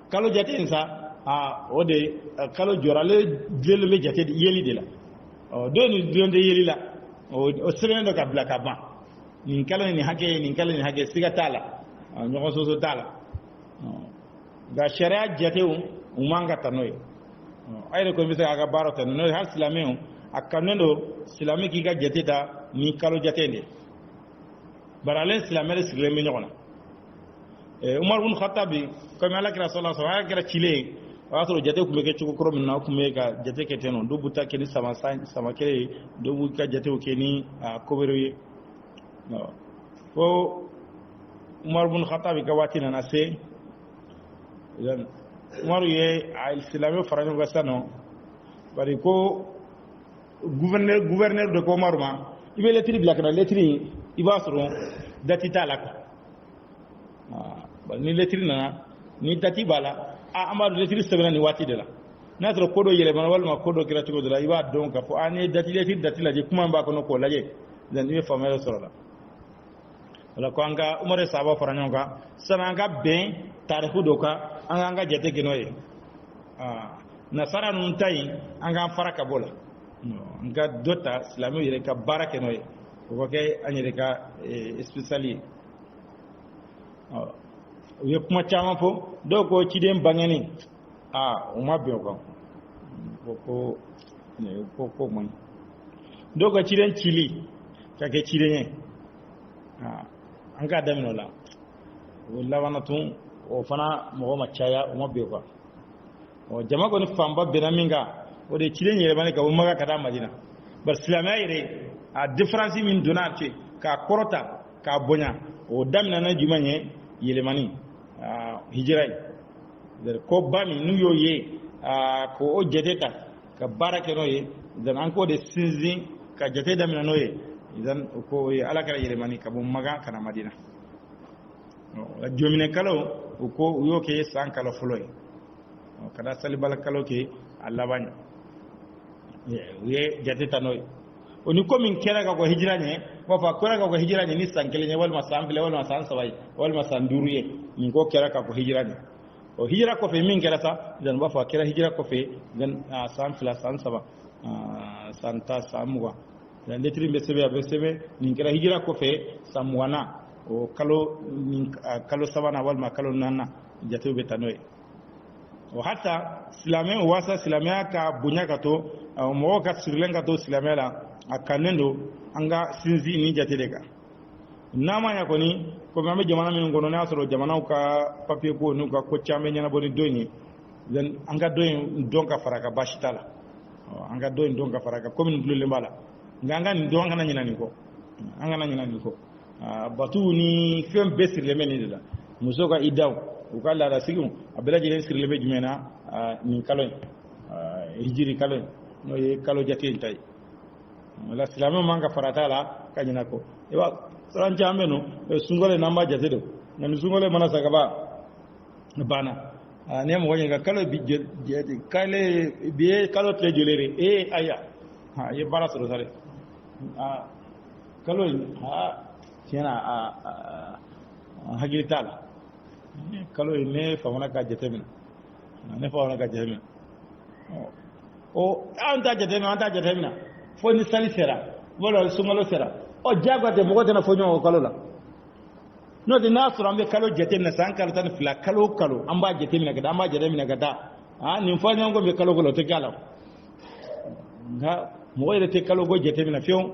kalo jate in sa o de kalo jɔra ale dilen bɛ jate yeli de la don ni don tɛ yeli la o sɛbɛnnen dɔ ka bila ka ban nin kalo nin hakɛ ye nin kalo nin hakɛ siga t'a la ɲɔgɔn soso t'a la nka sariya jatew u man ka ta n'o ye a yɛrɛ ko i bɛ se k'a ka baara ta n'o ye hali silamɛw a kanunen don silamɛ k'i ka jate ta ni kalo jate de bari ale silamɛ de sigilen bɛ ɲɔgɔn na Umar bin Khattab comme ala kira sallallahu alaihi wasallam kɛra cilen o y'a sɔrɔ jate tun bɛ kɛ cogo kɔrɔ min na o tun bɛ ka jate kɛ ten nɔ dɔw b'u ta kɛ ni sama kelen ye dɔw b'u ka jatew kɛ ni kobere ye fo Umar bin Khattab ka waati nana se Umar ye silamɛ fara ɲɔgɔn kan sisan nɔ bari ko gouverneur de ko Umar ma i bɛ lettre bila ka na lettre in i b'a sɔrɔ date t'a la quoi ni lettre nana ni date b'a la an b'a dɔn lettre sɛbɛnna nin waati de la n'a sɔrɔ ko dɔ yɛlɛmana walima ko dɔ kɛra cogo dɔ la i b'a dɔn k'a fɔ ni ye lettre lajɛ kuma b'a kɔnɔ k'o lajɛ i bɛ faamuya dɔ sɔrɔ la wala ko an ka Umar ye sahaba fara ɲɔgɔn kan sani an ka bɛn tariku dɔ kan an k'an ka jate kɛ n'o ye nasara ninnu ta yen an k'an fara ka bɔ la an ka dɔ ta silamɛw yɛrɛ ka baara kɛ n'o ye o ka kɛ an yɛrɛ ka spécial ye u ye kuma caman fɔ dɔw ko ciden bangeni u ma bɛn o kan ko man dɔw ka ciden cili ka kɛ ciden ye an k'a daminɛ o la o labanna tun o fana mɔgɔ ma caya o ma bɛn o kan jama kɔni fanba bɛnna min kan o de ye ciden yɛlɛmani ka bɔ Maka ka taa Madina bari silamɛya yɛrɛ a difference min donate ka korota ka bonya o damna na jumanye yelemani hijrai der ko bami nu yo ye ko o jeteta ka barake no ye dan anko de sinzi ka jete damna no ye idan ko ye ala kala yelemani ka bo maga kana madina la jomine kalo ko yo ke san kala fuloy kada salibal kalo ke alabanya ye jateta no oni komin kera ka ko hijranye wa fa kera ka ko hijranye ni sankele ne wal masambele wal masan sawai wal masan duruye ni ko kera ka ko hijranye o hijra ko fe min kera sa dan wa fa kera hijra ko fe dan san fila san saba santa samwa dan letri be sebe ni kera hijra ko fe samwana o kalo sabana wal ma kalo nanna jatu be tanoy o hatta silame wasa silame ka bunya ka to mo ka sirlenga to silame la akanendo anga sinzi ni jate dega nama ya koni ko me jamana min gono na soro jamana ka papier ko nu ka ko chambe nyana boni doni den anga doyin donka faraka bashitala anga doyin donka faraka ko min dulule mbala nganga ni donga na nyina ni ko anga na nyina ni ko batu ni fem besir le men ni da muso ka idaw u ka la sigum abela jere sir le be jumena ni kaloy hijiri kaloy no ye kalo jate tay la silama manga farata la kanyina ko ewa ran jambe no sungole namba jate do ngani sungole mana saka ba bana ne mo woni ga kalo bi jete kale bi kalo tle jolere aya ye bara so sare kalo tiana hagilital kalo ne famana ka jete min ne famana ka jete min o anta jete min fo ni sali sera wala sungalo sera o jagwa de mogo tena fonyo o kalo la no de nasro ambe kalo jete na sankal tan fla kalo amba jete mina gada amba jete mina gada ni fonyo ngo be kalo golo te galaw nga mogo ile te kalo go jete mina fion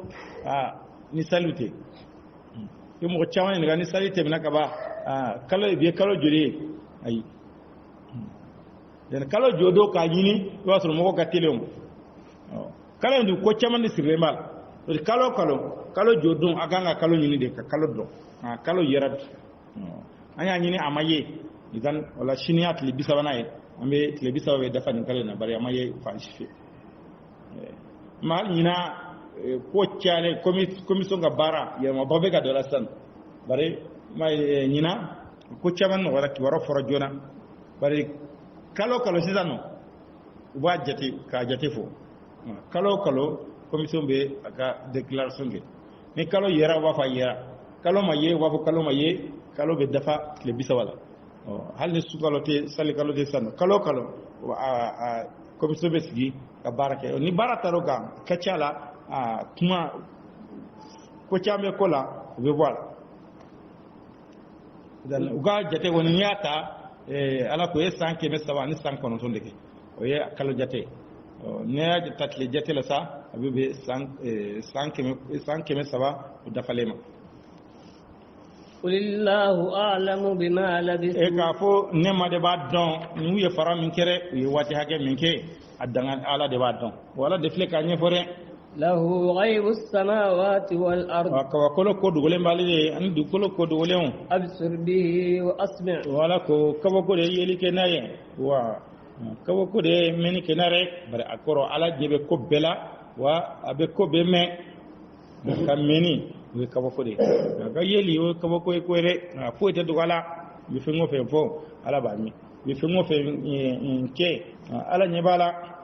ni salute yo mogo chawan ni ni salite mina ka ba kalo be kalo jori ay den kalo jodo ka yini wasro mogo ka teleon kalo ndu ko chamande sirremal kalo jodon aganga kalo nyini de kalo do kalo yerat anya nyini amaye idan wala shiniat li bisabana e ambe le bisawe dafa ni kalo na bari amaye falsifié mal nyina ko tiale commission ga bara ya ma babe ga dola san bari may nyina ko chaman wala ki waro foro jona bari kalo sizano uba jati ka jati fo kalo commission be aka déclaration ge ni kalo yera wa fa yera kalo maye wa fa kalo maye kalo be dafa le bisawala hal ni su kalo te sali kalo de san kalo commission be sigi ka barake ni barata roga kachala kuma ko chambe kola be wala dan uga jate woni nyata ala ko yesanke me sawa ni san kono to ndeke o ye kalo jate ne tatle jate la sa abibe sankeme saba dafalema qulillahu a'lamu bima labis ka fo nema de ba don ni ye fara min kere ye wati hage min ke adangan ala de ba don wala de fle ka nye fore lahu ghaibus samawati wal ard wa kolo ko dugole mbali an du kolo ko dugole on absir bihi wa asmi' wala ko kabo ko de yeli ke naye wa kabo ko de meni ke nare bare akoro ala jebe ko bela wa abe ko be me kameni we kabo ko de ga yeli o kabo ko re fo te dugala mi fengo fe fo ala ba mi fengo fe nke ala nyebala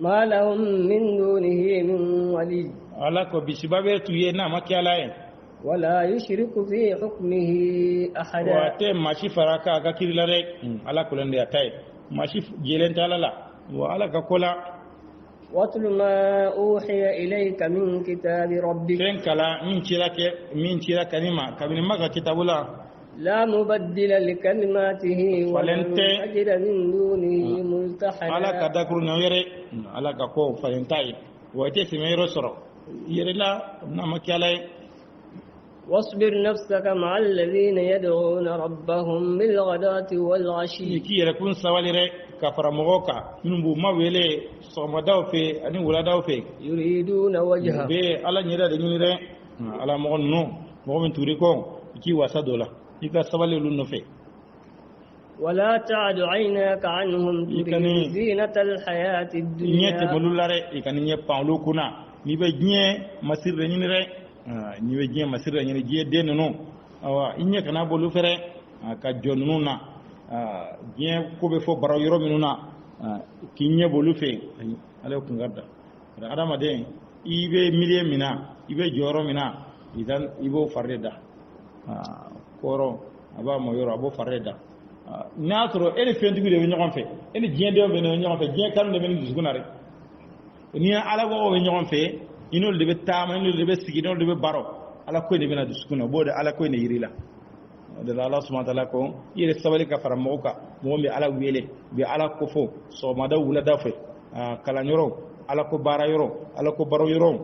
ma lahum min dunihi min wali ala ko bisibabe tuye na makiala en wala yushriku fi hukmihi ahada wa te mashi faraka ga kirilare ala ko lende atay mashi jelen talala wa ala ka kola واتل ما أوحي إليك من كتاب ربك فين كلا من شراك نما كمن ما كتاب الله لا مبدل لكلماته ولن تجد من دونه ملتحدا على كذكر نويري على كقو فلنتاي ويتسمي رسول يرلا نما كلا واصبر نفسك مع الذين يدعون ربهم بالغداة والعشي ki yɛrɛ kun sawalire ka fara mɔgɔw kan minnu b'u ma wele sɔgɔmadaw fɛ ani wuladaw fɛ يريدون u وجهه bɛ ala ɲɛda de ɲini dɛ ala mɔgɔ ninnu mɔgɔ min tuuri kɔ i k'i wasa dɔ la i ka sabali olu nɔfɛ ولا تعد عيناك عنهم تريد زينة الحياة ɲɛ tɛ الدنيا malo la dɛ i ka nin ɲɛ pan olu kunna n'i bɛ diɲɛ masiri de ɲini dɛ n'i bɛ diɲɛ masiri de ɲini diɲɛ den ninnu awa i ɲɛ kana bɔ olu fɛ dɛ ka jɔ ninnu na diɲɛ ko bɛ fɔ bara yɔrɔ minnu na k'i ɲɛ bɔ olu fɛ ala ye kun ka da adamaden i bɛ milieu min na i bɛ jɔyɔrɔ min na i b'o fari de da kɔrɔ a b'a mɔ yɔrɔ a b'o fari de da n'a sɔrɔ e ni fɛntigi de bɛ ɲɔgɔn fɛ e ni diɲɛ denw bɛ ɲɔgɔn fɛ diɲɛ kanu de bɛ ni dusukun na dɛ n'i ye ala bɔgɔ bɛ ɲɔgɔn fɛ i n'olu de bɛ taama i n'olu de bɛ sigi i n'olu de bɛ baro ala ko in de bɛna dusukun na o b'o de ala ko in de yiri la o de la ala subahana taala ko i yɛrɛ sabali ka fara mɔgɔw kan mɔgɔ min bɛ ala wele u bɛ ala ko fɔ sɔgɔmada wulada fɛ kalanyɔrɔ ala ko baara yɔrɔ ala ko baro yɔrɔ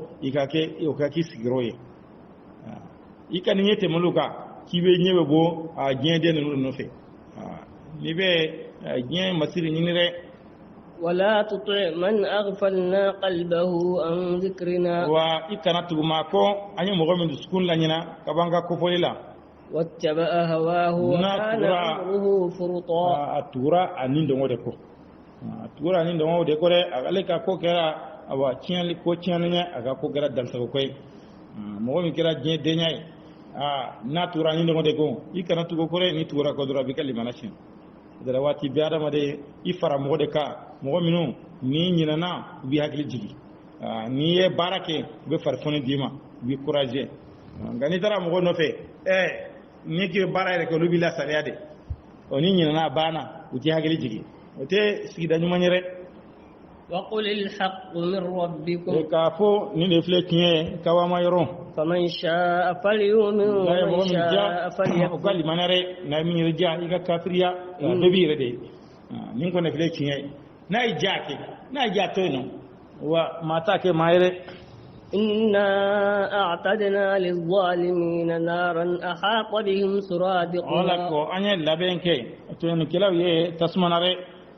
o ka k'i sigiyɔrɔ ye i ka nin ɲɛ tɛmɛ olu kan k'i bɛ ɲɛ bɛ bɔ diɲɛ den ninnu nɔfɛ n'i bɛ diɲɛ masiri ɲini dɛ ولا تطع من أغفلنا قلبه عن ذكرنا wa i kana tugu maa kɔ an ye mɔgɔ min dusukun laɲina ka b'an ka kofɔli la واتبع هواه وكان أمره فرطا a tugura a nin dɔngɔ de kɔ a tugura a nin dɔngɔ de kɔ dɛ ale ka ko kɛra awa tiɲɛli ko tiɲɛni ɲɛ a ka ko kɛra dansago ko ye mɔgɔ min kɛra diɲɛ denya ye n'a tugura a nin dɔngɔ de ko i kana tugu ko dɛ ni tugura kɔ dɔrɔn a b'i ka limana tiɲɛ o de la waati bɛɛ adamaden i fara mɔgɔ de kan mɔgɔ minnu n'i ɲinɛna u b'i hakili jigi n'i ye baara kɛ u bɛ farifoni d'i ma u b'i couragé nka n'i taara mɔgɔ nɔfɛ n'i k'i bɛ baara yɛrɛ kɛ olu b'i lasaliya de n'i ɲinɛna a banna u t'i hakili jigi o tɛ sigida ɲuman ye dɛ وقل الحق من ربكم k'a fɔ nin de filɛ tiɲɛ ye kawama yɔrɔ فمن شاء فليؤمن ومن شاء o فليكفر ka limana dɛ n'a min yɛrɛ ja i ka kafiriya bɛɛ b'i yɛrɛ de ye nin kɔni filɛ tiɲɛ ye n'a ye ja kɛ n'a ye ja to yen nɔ wa maa t'a kɛ maa ye dɛ إنا أعتدنا للظالمين نارا أحاط بهم wala سرادقها ko an ye labɛn kɛ toɲɛnikɛlaw ye tasuma na dɛ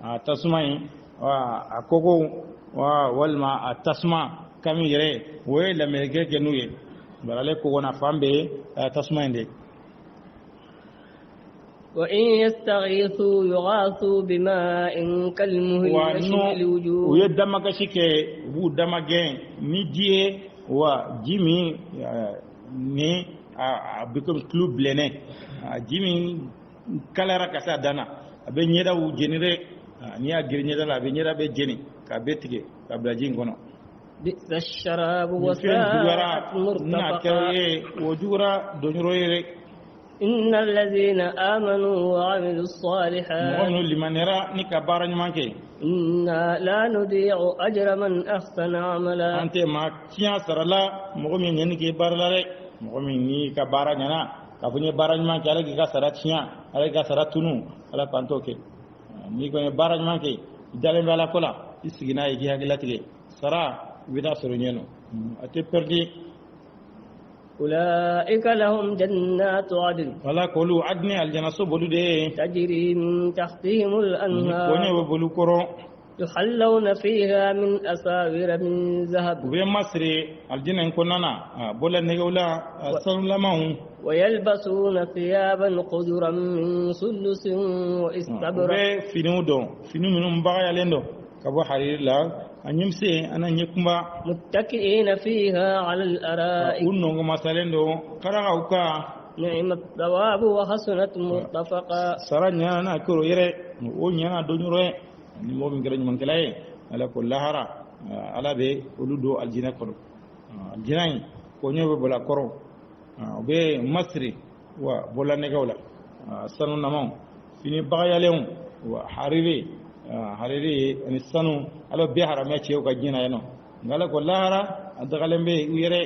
a tasuma in a kogo walima a tasuma kami yɛrɛ o ye lamɛnnikɛ kɛ n'u ye bari ale kogo na fan bɛɛ ye tasuma in de وإن يستغيثوا يغاثوا بماء كالمهل wa يشوي n'u u الوجوه ye damakasi kɛ u b'u damagɛn ni ji ye wa ji min ni a bɛ komi tulu bilennen ji min kalayara ka se a dan na a bɛ ɲɛdaw jeni dɛ n'i y'a giri ɲɛda la a bɛ ɲɛda bɛ jeni k'a bɛɛ tigɛ ka bila ji in kɔnɔ بئس الشراب nin fɛn juguyara وساءت n'a kɛra مرتفقا ye o juguyara donyɔrɔ ye dɛ إن الذين آمنوا وعملوا mɔgɔ الصالحات minnu limaniyara ni ka baara ɲuman kɛ إنا لا نضيع أجر من أحسن عملا an tɛ maa tiɲɛ sara la mɔgɔ min ɲɛni k'i baara la dɛ mɔgɔ min n'i ka baara ɲɛna k'a fɔ n ye baara ɲuman kɛ ala k'i ka sara tiɲɛ ala k'i ka sara tunu ala k'an t'o kɛ n'i kɔni ye baara ɲuman kɛ i dalen bɛ ala ko la i sigi n'a ye k'i hakili latigɛ sara i bɛ taa sɔrɔ ɲɛ nɔ a tɛ pɛridi أولئك لهم جنات عدن wala k'olu adini alijanaso bolu de ye تجري من تحتهم ko الأنهار ɲɛ bɛ bolu kɔrɔ يحلون فيها من أساور من u ذهب bɛ masiri alijana in kɔnɔna na bɔla nɛgɛw la sanulamaw ويلبسون ثيابا خضرا من سندس u واستبرق bɛ finiw dɔn fini minnu bagayalen dɔn ka bɔ hariri la a ɲɛmise ana ɲɛkunba متكئين فيها على الأرائك u nɔngɔ masalen don karagaw ka نعم الثواب وحسنت مرتفقا sara ɲana n'a kɛr'o yɛrɛ o ɲana dɔnyɔrɔ ye ni mɔgɔ min kɛra ɲumankɛla ye ala ko lahara ala bɛ olu don alijinɛ kɔnɔ alijinɛ in koɲɛ bɛ bɔla kɔrɔ u bɛ masiri wa bɔla nɛgɛw la sanu namaw fini bagayalenw wa hariri hariri ani sanu ala bɛɛ haramɛ cɛw ka jinɛ yen nɔ nka ala ko lahara a dagalen bɛ u yɛrɛ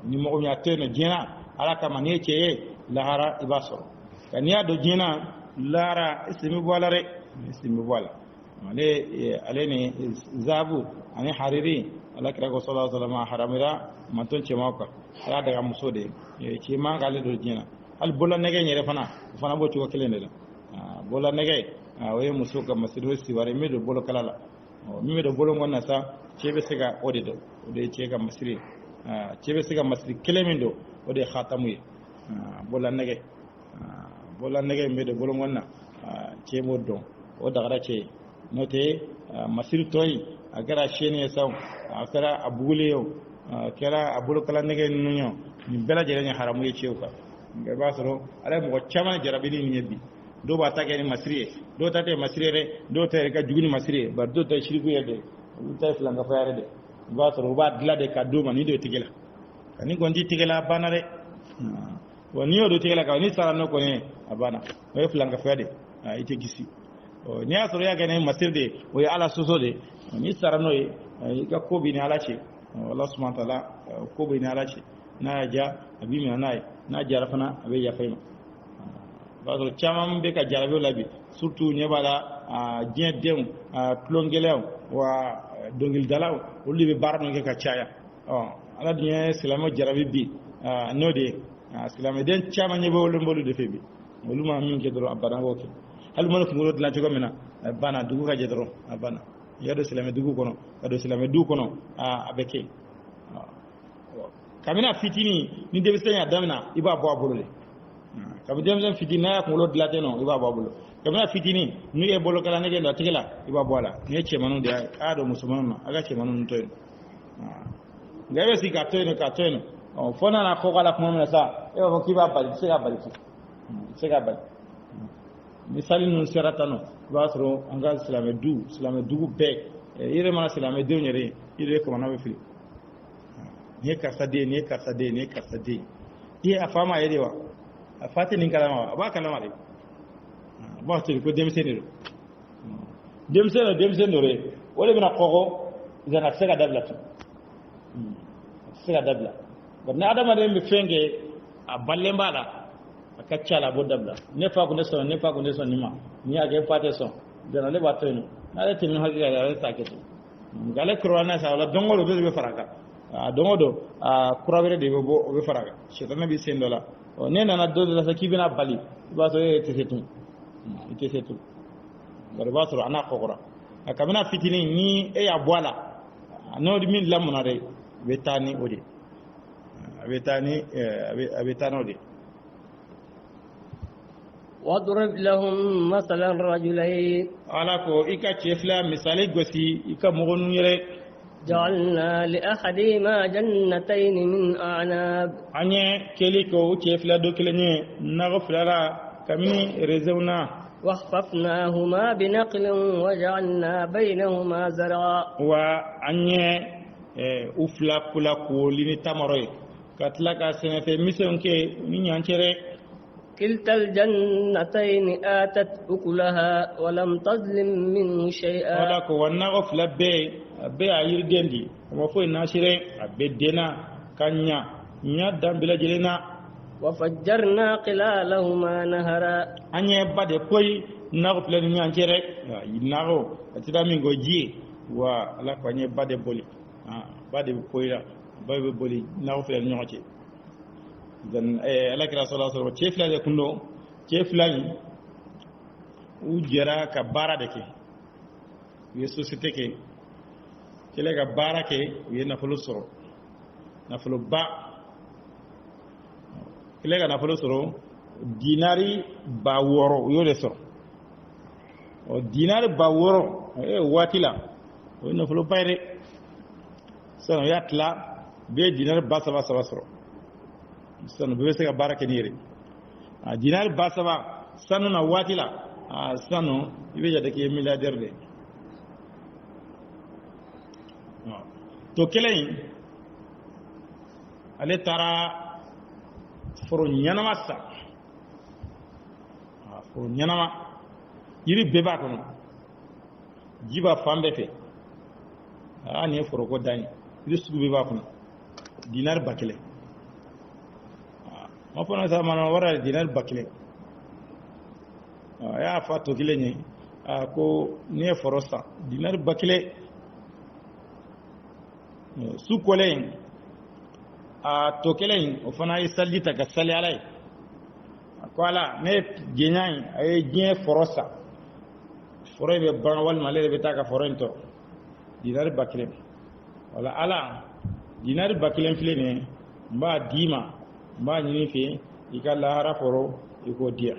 ni mɔgɔ min y'a to yen nɔ diɲɛ ala kama n'i ye cɛ ye lahara i b'a sɔrɔ nka n'i y'a dɔn diɲɛ lahara i sen bɛ bɔ a la dɛ i sen bɛ bɔ a la ale ni zahabu ani hariri ala kira ko sallallahu alaihi wa sallam haramira manton cɛmanw kan ala daga muso de ci man kale do jina al bola nege nyere fana bo to kelen de bola nege waye muso ka masido siware mi do bolo kala la mi do bolo ngonna sa cebe sega ode do ode cega masiri cebe sega masiri kelemin do ode khatamu ye bola nege mi do bolo ngonna cebo do o daga ce note masiri toy agara shene saw akara abule yo kera abulu kala nege nunyo ni bela jere nya haramu ye cewka nge basoro ala mo chama jarabini ni yebi do ba ta ni masriye do ta te masriye do ta ga juguni masriye bar do ta shiriku yede ta flanga fayare de basoro ba dila de ka do mani do tigela kani gondi tigela banare woni o do tigela ka ni sara no ko ne abana o flanga fayade ite gisi ni asoro ya ga ne masirde o ya ala soso de ni sara no e ka ko bi ni ala ce Allah subhanahu wa ta'ala ko bai na alace na ja abi mi na jara fana abe ya faima ba so chama be ka jara be labi surtout ne bala dien dem klongelew wa dongil dalaw wulli be barno ke ka chaya ala dien silamo jara bi no de silamo den chama ne be wolu mbolu de febi wolu ma min ke doro abana woke hal mo ko ngoro dla jogo mena bana dugu ka je doro abana yado silame dugu kono yado silame du kono abeke kamina fitini ni debisenya adamna iba bo abolole kam demzen fitini na ko lo dilate no iba bo abolo kamina fitini ni e bolo kala nege ndo tigela iba bola ni che manu de ado musulmanu no aga che manu to ngabe si ka to no fona na ko kala kuma na sa e ba kiba bal sega bal misali nun seratano basro anga silame du be ire mana silame de nyere ire ko na be fili ne karsa de ye afama yedewa afati nin kalama ba kalama de ba to ko demsene re wala bina qogo zana sega dabla barna adama de mi fenge a balle mbala akachala bo dabla ne fa ko ne so nima ni age fate so dana le bato no na le tin hakika ya ta keto ngale corona sa wala dongolo be faraka dongodo kurawere de bo be faraga shetana bi sendola o nena na do la sakibina bali ba so ite setu bar ba so ana kokora akamina fitini ni e ya bwala no di min lamuna re betani odi betani odi واضرب لهم مثلا رجلين ala ko ika chefla misali gosi ika mogonu yere جعلنا لأحدهما جنتين من أعناب anye keliko chefla doklenye nagflara kami rezewna وخففناهما بنقل وجعلنا بينهما زرعا wa anye ufla kula ko lini tamaroy katla ka senefe misonke ni nyanchere كلتا الجنتين آتت أكلها ولم تظلم منه شيئا ala ko wanna ufla be ayir dendi mo fo nasire abedena kanya nya dambila jelena وفجرنا خلالهما نهرا anye bade koy nago plan nyanchere nago atida mingo ji wa ala ko anye bade boli bade koyra babe boli nago plan nyoche dan ala kira sallallahu alaihi wasallam chefla de kundo chefla ni ujera ka bara deke yesu siteke kele ka bara ke ye na fulu soro na fulu ba kele ka na fulu soro dinari ba woro yo le soro o dinari ba woro watila o na fulu bayre sono yatla be dinari ba saba soro sanu be se ka bara ke nire dinari ba saba sanu na watila sanu ibe jade ke milliardaire de to kelen ale tara foro ñanama sa foro ñanama yiri beba kono jiba fambe fe ni foro ko dani yiri sugu beba kono dinar bakile ma fona sa man wara dinar bakile ya fa to kilenye ko ne foro sa dinar bakile su kolen a to kelen o fana yi salli ta ka sali alai ko ala ne genyai ay gen forosa foro be ban wal male be ta ka foronto dinar baklen wala ala dinar baklen file ne mba dima mba nyini fe ika lahara foro iko dia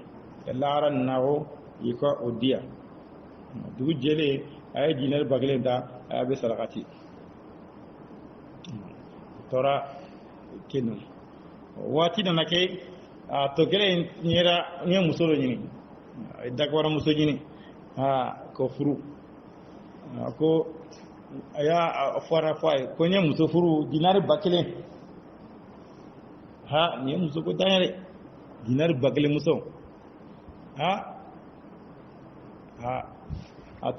lahara nawo iko odia du jele ay dinar baklen da ay be sarakati tora kenu wati da nake to gele nyera nye musoro nyini dakwara muso nyini ko furu ko aya fara fay ko nye muso furu dinar bakle nye muso ko tanyare dinar bakle muso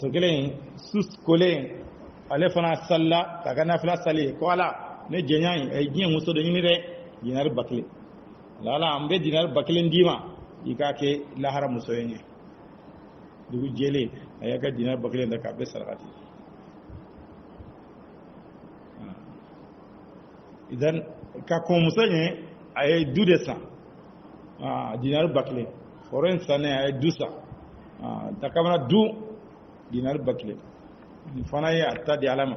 to gele sus kole ale fana salla kaga na fala sali ko ala ne jenyai ay gien muso de nyini re dinar bakle lala ambe dinar bakle ndima ikake lahara muso yenye du jele ayaka dinar bakle ndaka be sarakati idan ka ko muso yenye ay dudesa dinar bakle foren sane ay dusa takamana du dinar bakle fana ya ta di alama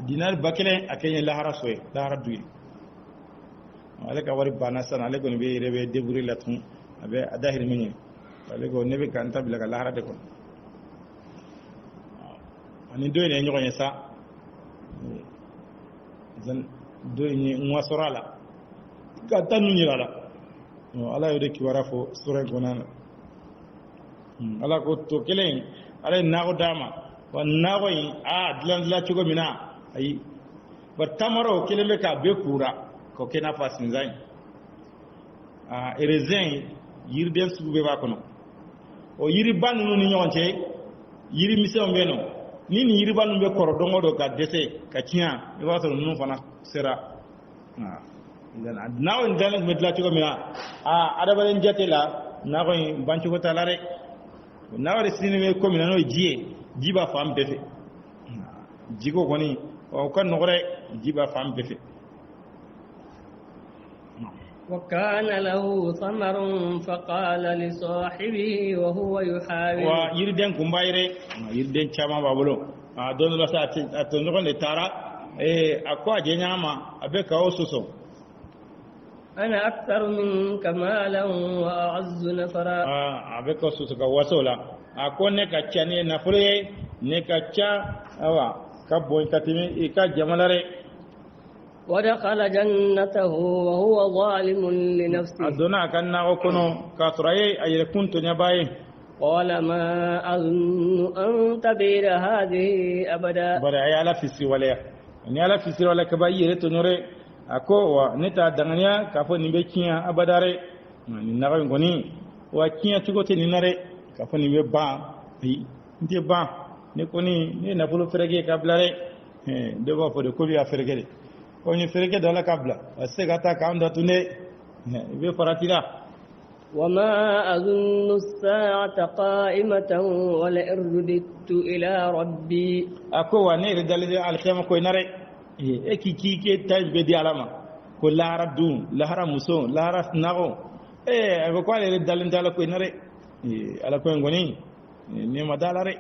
dinar bakle akenye lahara soye lahara duyi ale ka wari bana sana ale ko ne be rebe deburi latun abe adahir minye ale ko ne be kanta bila ka lahara de ko ani do ne nyonya sa zan do ni ngwasorala ka tanu nyirala ala yode ki wara fo sura ko nan ala ko to kelen ala nago dama wa nago yi dilan la chugo mina ayi ba tamaro keleme ka be kura ko kena fasin zai erezen yirden su be ba kono o yiri banu ni nyonche yiri mise on beno ni yiri banu be koro dongo do ka dese ka kiya e wato nunu fana sera idan adnaw ndal medla ci ko mina adabalen jatela na ko banci ko talare na wari sinime ko mina no jiba fam befe jigo koni o kan nogre jiba fam befe وكان له ثمر فقال لصاحبه وهو يحاول ويردن كمبايره يردن chama babulo don la sa to no le tara akwa je nyama abeka osuso أنا أكثر منك مالا وأعز نفرا abeka osuso ka wasola akone ka chane na fure ne ka cha awa ka boy katime ka jamalare ودخل جنته وهو ظالم لنفسه أدونا كنا وكنو كاتراي أي كنت نباي قال ما أظن أن تبيد هذه أبدا برا على فيسي ولا ني على فيسي ولا كباي رتنوري أكو ونتا دغنيا كفو نبيكيا أبداري نغا ngoni wa kinya tugote ninare kafo ni ba yi nte ba ne koni ne na polo ferege kablare de ba fo de ko bi aferege onye fereke dola kabla asegata kaunda tune be faratira وما أظن الساعة قائمة ولئن رددت إلى ربي أكو وانير دليل على الخيمة كوي نري إكي كي تاج بدي علامة كل لهرة دون لهرة مسون لهرة نغو أكو قال دليل على كوي نري على كوي غني نيم دالاري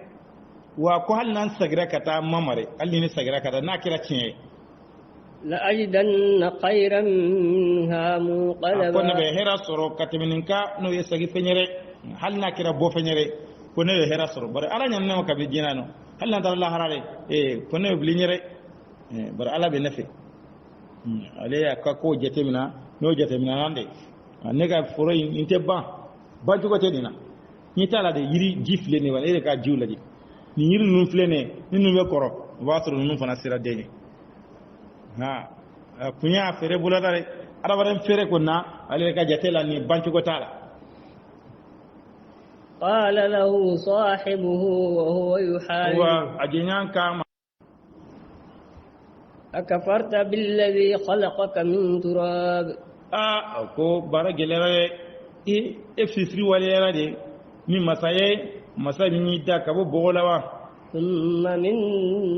وأكو هل نان سجرا كتا مامري هل نين سجرا كتا ناكرا تشين لأجدن خيرا منها منقلبا كنا بهرا سرو كتمنينكا نو يسغي فنيري هل ناكرا بو فنيري كنا بهرا سرو بر على نيم كبي جينانو هل نتر الله حراري كنا بلينيري بر على بنفي عليا كاكو جتمنا نو جتمنا ناندي نيغا فوري انتبا باجوكو تدينا نيتالا دي يري جيفلي ني ولا كا جولاجي ni yiri nun flene ni nun be koro wasro nun fana sira deñe kunya fere buladare arabaren fere kunna ale ka jatela ni banci ko tala قال له صاحبه وهو يحاول وأجنان كام أكفرت بالذي خلقك من تراب أكو بارجلره إفسسري ولا يرادي من مساي مساي من يدا كابو بغلوا ثم من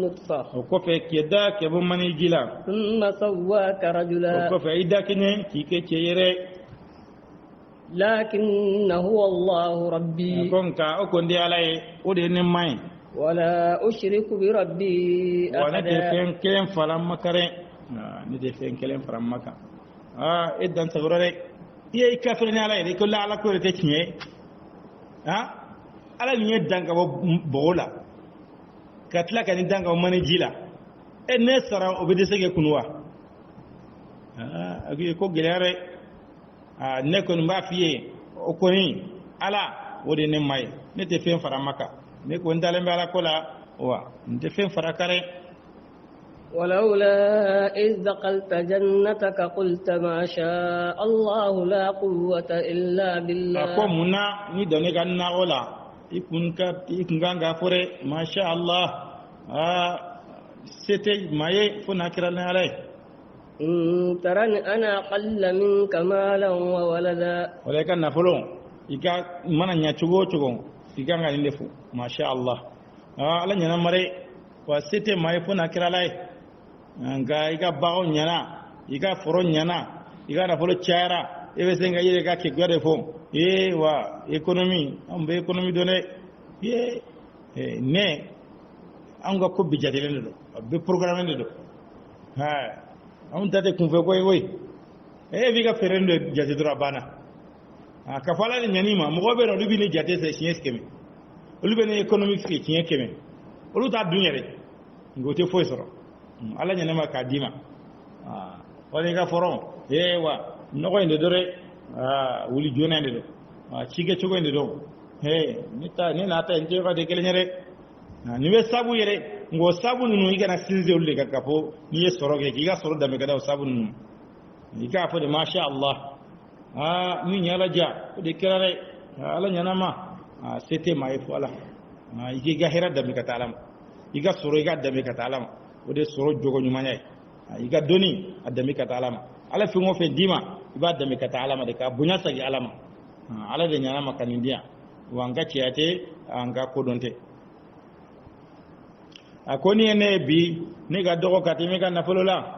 نطفة o kofe keda ke bo mani jila ثم سواك o رجلا kofe ida kinye kike cheyere لكن هو الله ربي kon ka o kondi alay o de ne mai ولا أشرك بربي wana de أحدا fen kelen faram makare ni de fen kelen faram maka idan sagorare iya kafir ni alay de ko la ala ko te kinye ala ni danga bo bola katla kan danga mani jila ne sara obede sege kunwa agi ko gelare ne ko mba fiye o koni ala wode ne mai ne te fen fara maka ne ko ndale mbala kola wa nte fen fara kare ولولا إذ دخلت جنتك قلت ما شاء الله لا قوة إلا بالله ko munna ni done kan na wala ikun ga fore masha Allah c'était maye fona kirana alai إن ترني أنا أقل منك مالا وولدا wala kan na fulon ika mana nya chugo chugo ika ga inde fu masha Allah ala nyana mare wa c'était maye fona kiralai nga ika bawo nyana ika foro nyana ika na folo chara ebe senga yele ka ke gwade fo wa economy ambe economy done ne an ga ko bijadele do be programme do an tate kun fe koy woy vi ga ferendo jati dura bana ka fala ni nyani ma mo be no lubi ni jate se chies keme lubi ni economics ke chies keme olu ta dunyere ngote fo soro ala nyane ma ka dima wala ga foron wa no ko inde dore wuli jona inde do chige chogo inde do ni na ta nje ka de kelenyere ni be sabu yere ngo sabu nunu igana sinze ulle ka kapo ni ye soroge ki ga soro da me kada sabu nunu ni ka fo de masha Allah ni nyala ja ko de kerare ala nyana ma c'était mai fo ala igi ga hera da me ka talam iga soro iga da me ka talam o de soro jogo nyuma nyai iga doni da me ka talam ala fi ngo fe dima iba da me ka talam de ka bunya sagi alama ala de nyana ma kanindia wanga ciate anga kodonte akoni ene bi ne ga dogo katimi kan nafolola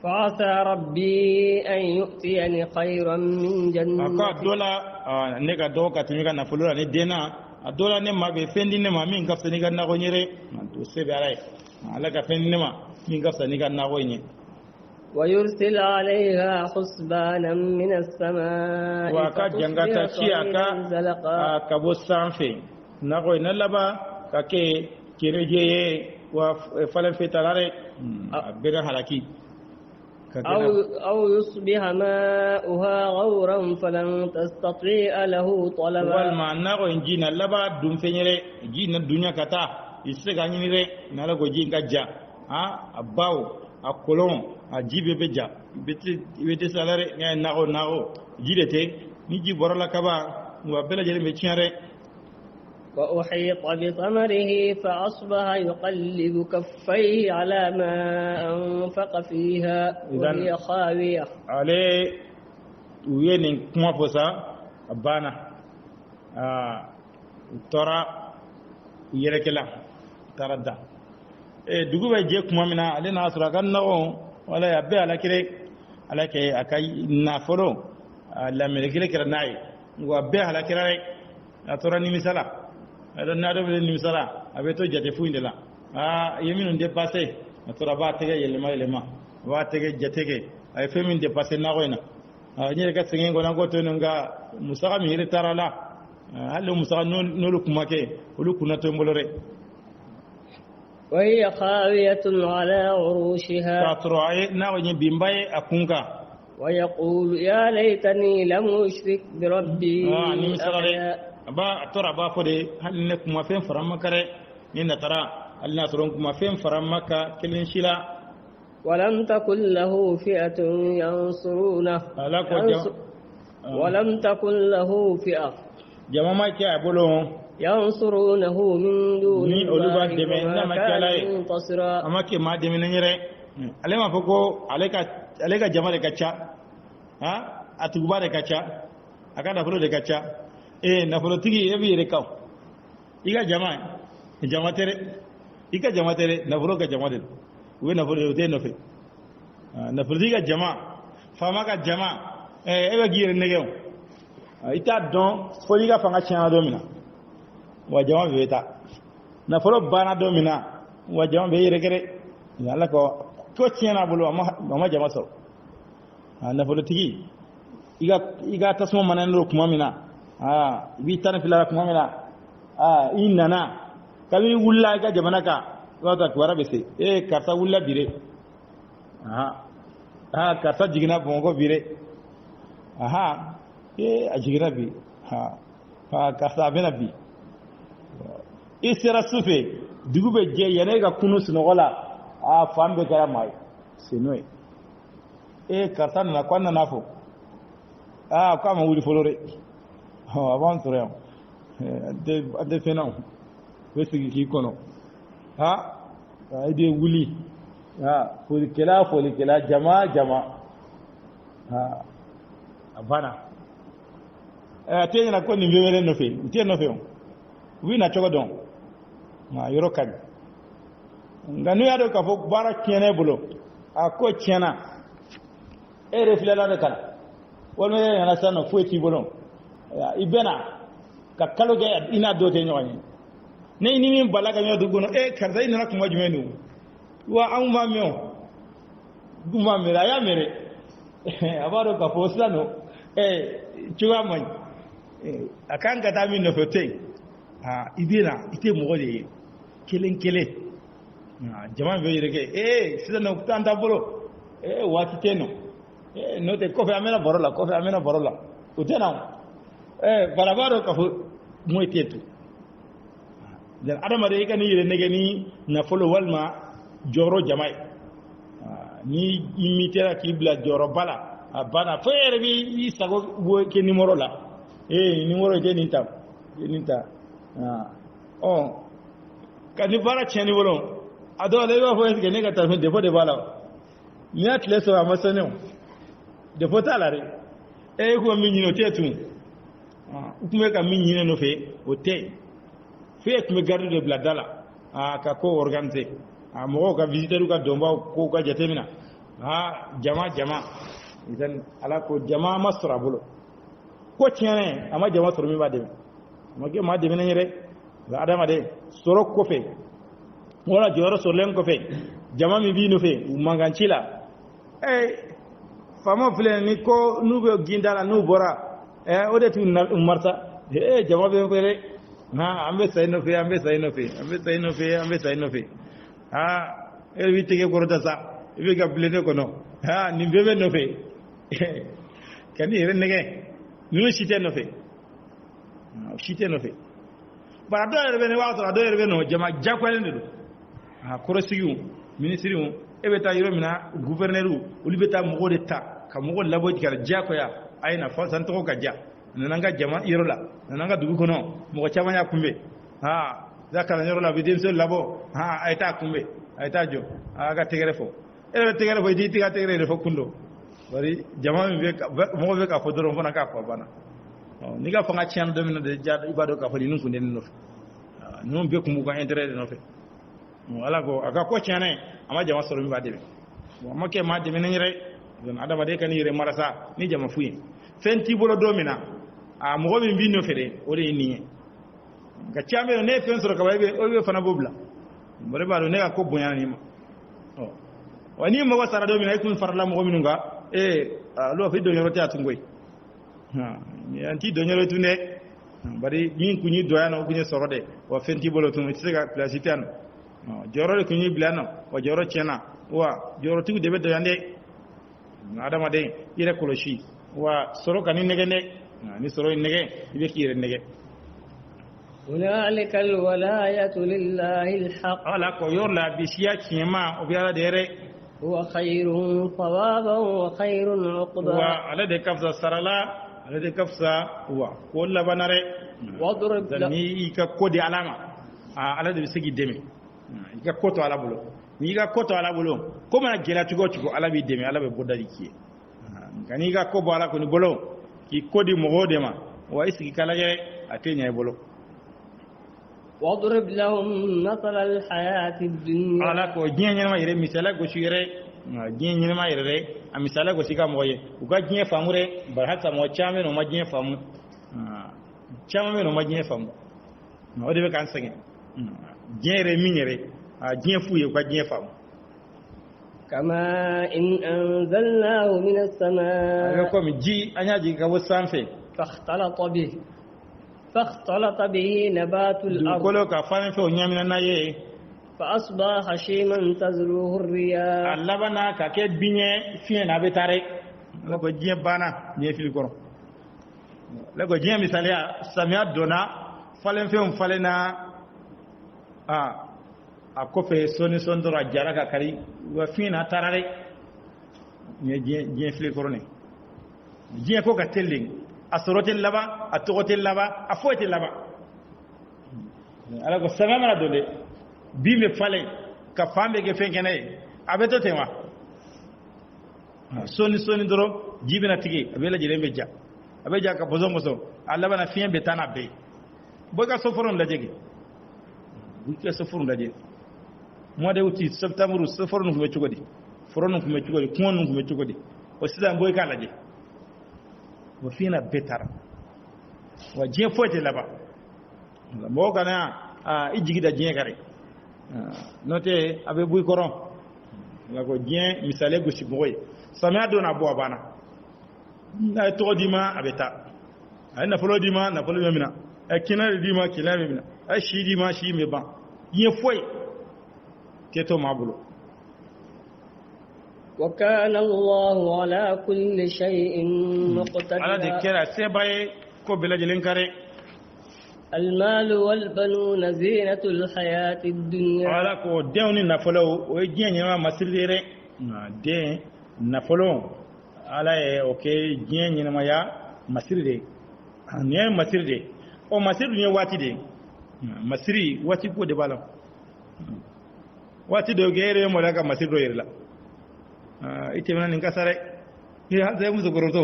فعسى ربي أن يؤتيني خيرا من جنتك aka dola ne ga dogo katimi kan nafolola ne dena adola ne ma be fendi ne ma min gafsa ni kan na gonyere to sebe alai ala ka fendi ne ma min gafsa ni kan na gonye ويرسل عليها حسبانا من السماء waka jangata ci aka ka bo sanfe na goy na laba ka ke kireje wa falan fetalare bega halaki أو يصبح ماؤها غورا فلن تستطيع له طلبا والما نغو انجينا لبا دون فينيري جينا الدنيا كتا يسيغا نيري نالا go jinga ja abaw akolon ajibe beja beti salare ngay nago jidete ni ji borala kaba wa bela jere me tiare وأحيط بثمره فأصبح يقلب كفيه على ما أنفق فيها وهي خاوية عليه وين كما فوسا أبانا ترى يركلا ترى دا dugu bɛ je kuma min na ale n'a sɔrɔ a ka nɔgɔ wala a bɛɛ ala kire ala kɛ a ka nafolo lamɛnni kelen kɛra n'a ye wa bɛɛ ala kira dɛ a tora nimisala n'a dɔ bɛ nimisala a bɛ to jate foyi de la ye minnu dépassé a tora a b'a tɛgɛ yɛlɛma yɛlɛma a b'a tɛgɛ jate kɛ a ye fɛn min dépassé nɔgɔ in na n yɛrɛ ka sɛgɛn kɔnɔ ko to nka musaka min yɛrɛ taara la hali musaka n'olu kuma kɛ olu kunna to n bolo dɛ. وهي خاوية على عروشها ويقول يا ليتني لم أشرك بربي أحدا ترى بافودي هل نكما فين فرمكره إن ترى هل نصركما فين فرمك كلن شلا ولم تكن له فئة ينصرونه ولم تكن له فئة جماعة كأبولون ينصرونه من دون الله وما كان منتصرا أما كي ما دمنا نيره ألما فوكو عليك جماعة كتشا أتوبا كتشا أكاد نفلو كتشا نفلو تيجي يبي يركاو إيجا جماعة jamatere ika jamatere nafolo ka jamatel we nafolo te no fe nafolo diga jama fama ka jama ebe gire negeo ita don foliga fanga chana domina wa jama beta nafolo bana domina wa jama be yire yalla ko chena bulu ma jama so nafolo tigi iga tasmo manano kuma mina bi tan filara kuma mina inana kabi wulla ga jamana ka wata kwara bese karta wulla bire karta jigina bongo bire ajigina bi karta bena bi isera sufe dugube je yene ga kunu sinogola fambe kara mai senoi karta na kwanna nafo kama wuli folore avant rien de fenant wesi ki kono ide wuli folikela jama abana tenya ko ni mbele no fe tie no fe wi na chogo don yoro kan nganu ya do ka fo bara kene bulo ko chena reflela de kala wala yana sano fueti bolon ibena ka kalo ge ina do te nyoni ne ni min balaga nyodo gono karza ina kuma jumenu wa an ma meo guma mera ya mere abaro ka fosano chuwa man akan ga dami no fote ibena ite mo gole kele jama be yireke sida no tanta bolo wati teno no te kofe amena borola utena balabaro ka moitetu dan adama de kani yire negeni na folo walma joro jamai ni imitera kibla joro bala bana fere bi isago bo ke numero la numero je ninta kani bara cheni bolon ado le wa fo ke ne ka ta defo de bala ni atle so amasane defo talare ko mi nyino tetu ukume ka min yine no fe o te fe kume garde de bladala ka ko organiser mo ka visiteur ka domba ko ka jatemina jama idan ala ko jama masra bulo ko tiene ama jama soro mi ba de ma de mena nyere la adama de soro ko fe wala joro soro len ko fe jama mi bi no fe mangancila fama fle ni ko nube gindala nu bora ode tu marta jama be fere ambe sayno fe wi tege korota sa wi ga blede ko no ni bebe no fe kani ren nege nu shite no fe bara do erbe ne wato do erbe no jama jakwale ndo korosigu ministre ebeta yiro mina gouverneur ulibeta mo de ta ka mo labo dikara jakoya ayna fa san to ka ja nananga jama yiro la nananga dugu kono mo chama ya kumbe zakala yiro la bidin so labo ayta kumbe ayta jo aga tegere fo tegere fo di tiga tegere fo kundo bari jama mi be mo be ka fo doro fona ka ko bana ni ga fanga cian do min de ja ibado ka fo ni nun kunde no non be ko mo ko intérêt no fe wala go aga ko ciane ama jama soro mi ba debe mo ke ma debe ni re don adama de kan yire marasa ni jama fuyi fenti bolo domina mo mi binno fede o de ni ga ciame ne fen soro ka baybe o be fana bobla bare ba do ne ko bonya ni ma wani mo wasara domina ikun farla mo mi nga lo fi do nyoro ta tungoy anti do nyoro tune bari min kunyi doyana kunyi soro de wa fenti bolo tun ci ga plasitan joro le kunyi blano wa joro chena wa joro tu debe do yande adama de ire koloshi wa soro kan nege ni soro nege ibe kire nege هنالك الولاية لله الحق ala ko yorla bisiya kiyama o biara dere هو خير ثوابا وخير عقبا wa ala de kafsa sarala ala de kafsa wa ko la banare واضرب ni ka kodi alama ala de bisigi deme ka koto ala bulo ni ka koto ala bulo ko mana gela tugo ala bi deme ala be bodari ki kani ka ko bala ko ni bolo ki kodi mo godema wa isigi kala ge atenya bolo واضرب لهم مثل الحياة الدنيا ala ko diɲɛ ɲɛnama yɛrɛ misala gosi yɛrɛ diɲɛ ɲɛnama yɛrɛ dɛ a misala gosi ka mɔgɔ ye u ka diɲɛ faamu dɛ bari hasa mɔgɔ caman bɛ yen o ma diɲɛ faamu caman bɛ yen o ma diɲɛ faamu o de bɛ k'an sɛgɛn diɲɛ yɛrɛ min yɛrɛ diɲɛ fu ye u ka diɲɛ faamu كما إن أنزلناه من السماء komi ji an y'a jigin ka bɔ sanfɛ فاختلط به نبات الأرض dugukolo ka falen fɛ o ɲamina n'a ye فأصبح هشيما تذروه الرياح a labanna ka kɛ biɲɛ fiɲɛ na a bɛ taa dɛ ala ko diɲɛ banna diɲɛ fili kɔrɔ ala ko diɲɛ misaliya samiya donna falenfɛnw falenna a kɔfɛ sɔɔni sɔɔni dɔrɔn a jara ka kari wa fiɲɛ na a taara dɛ nin ye diɲɛ fili kɔrɔ nin diɲɛ ko ka teli a sɔrɔ tɛ laban a tɔgɔ tɛ laban a foyi tɛ laban ala ko samiya mana don dɛ bin bɛ falen ka fan bɛ kɛ fɛn kɛnɛ ye a bɛ to ten wa sɔɔni sɔɔni dɔrɔn ji bɛna tigɛ a bɛ lajɛlen bɛ ja a bɛ ja ka bɔsɔn bɔsɔn a labanna fiɲɛ bɛ taa n'a bɛɛ ye bɔ i ka sofɔrɔn lajɛ kɛ i ka sofɔrɔn lajɛ mois de août septembre sofɔrɔn ninnu tun bɛ cogo di foro ninnu tun bɛ cogo di kungo ninnu tun bɛ cogo di o sisan bɔ i k'a lajɛ o fiɲɛ na bɛɛ taara wa diɲɛ foyi tɛ laban mɔgɔ kana i jigi da diɲɛ kan dɛ n'o tɛ a bɛ bɔ i kɔrɔ nka ko diɲɛ misali gosi mɔgɔ ye samiya don na bɔ a banna n'a ye tɔgɔ d'i ma a bɛ taa a ye nafolo d'i ma nafolo bɛ minɛ a ye kɛnɛ d'i ma kɛnɛ bɛ minɛ a ye si d'i ma si bɛ ban diɲɛ foyi tɛ to maa bolo. وكان الله على كل شيء مقتدرا ala de kɛra seba ye ko bɛɛ lajɛlen kare المال والبنون زينة الحياة الدنيا ala ko denw ni nafolo o ye diɲɛ ɲɛnama masiri de ye dɛ den nafolo ala ye o kɛ diɲɛ ɲɛnamaya masiri de nin ye masiri de o masiri dun ye waati de masiri waati ko de b'a la waati dɔ kɛ e yɛrɛ ye maloya ka masiri dɔ yɛrɛ la i tɛmɛna nin kasa dɛ hali i musokɔrɔbatɔ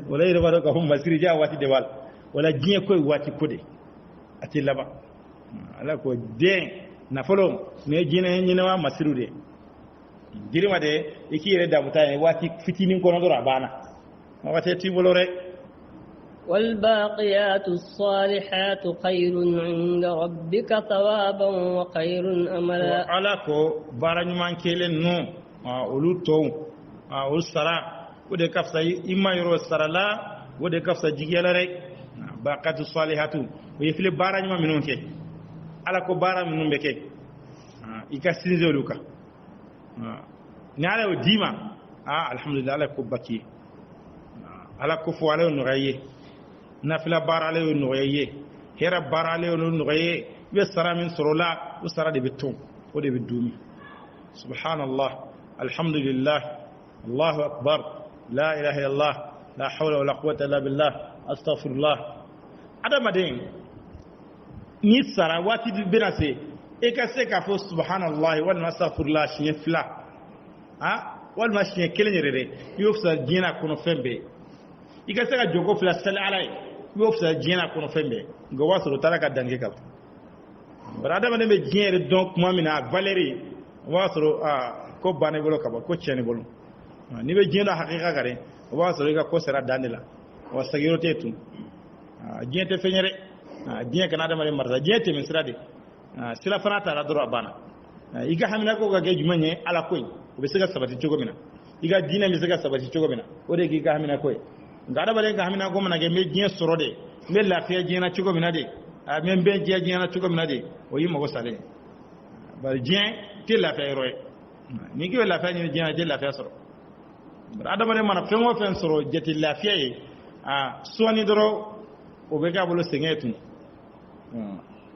wala yɛrɛ b'a dɔn k'a fɔ masiri ja waati de b'a la wala diɲɛ ko ye waati ko de a tɛ laban ala ko den nafolo nin ye diɲɛ ɲɛnama masiriw de girima de i k'i yɛrɛ damuta ye waati fitinin kɔnɔ dɔrɔn a banna waati t'i bolo dɛ والباقيات الصالحات خير عند ربك ثوابا وخير أملا ala ko baara ɲuman kelen ninnu olu tɔw olu sara o de ka fisa i ma yɔrɔ sara la o de ka fisa jigiya la dɛ baqatu salihatu o ye fili baara ɲuman minnu kɛ ala ko baara minnu bɛ kɛ i ka sinsin olu kan ni ala y'o d'i ma alhamdulillah ala ko baki ye ala ko fɔ ala y'o nɔgɔya i ye nafila baara ale y'o nɔgɔya i ye hɛrɛ baara ale y'o nɔgɔya i ye i bɛ sara min sɔrɔ o la o sara de bɛ ton o de bɛ dumi subhanallah alhamdulillah allahu akbar la ilaha illallah la hawla wala quwwata illa billah astaghfirullah adamaden ni sara waati bɛna se e ka se k'a fɔ subhanallah walima astaghfirullah siɲɛ fila walima siɲɛ kelen yɛrɛ dɛ i y'o fisaya diɲɛ na kɔnɔ fɛn bɛɛ i ka se ka jɔko fila sali ala ye i y'o fisaya diɲɛ na kɔnɔ fɛn bɛɛ nka o b'a sɔrɔ o taara ka dange ka bari adamaden bɛ diɲɛ yɛrɛ dɔn tuma min na a valeur o b'a sɔrɔ ko banna i bolo ka ban ko tiɲɛna i bolo n'i bɛ diɲɛ dɔn hakika kan dɛ o b'a sɔrɔ i ka ko sera dan de la wa sagiyɔrɔ tɛ tun diɲɛ tɛ fɛn ye dɛ diɲɛ kana adamaden marisa diɲɛ tɛmɛ sira de sira fana taara dɔrɔn a banna i ka haminako ka kɛ jumɛn ye ala ko ye o bɛ se ka sabati cogo min na i ka diinɛ bɛ se ka sabati cogo min na o de k'i ka haminako ye nka adamaden ka haminako mana kɛ n bɛ diɲɛ sɔrɔ de n bɛ lafiya diɲɛ na cogo min na de n bɛ bɛn diɲɛ na cogo min na de o y'i mago salen bari diɲɛ tɛ lafiya yɔrɔ ye n'i k'i bɛ lafiya ɲini diɲɛ na i tɛ lafiya sɔrɔ bari adamaden mana fɛn o fɛn sɔrɔ jate lafiya ye sɔɔni dɔrɔn o bɛ k'a bolo sɛgɛn tun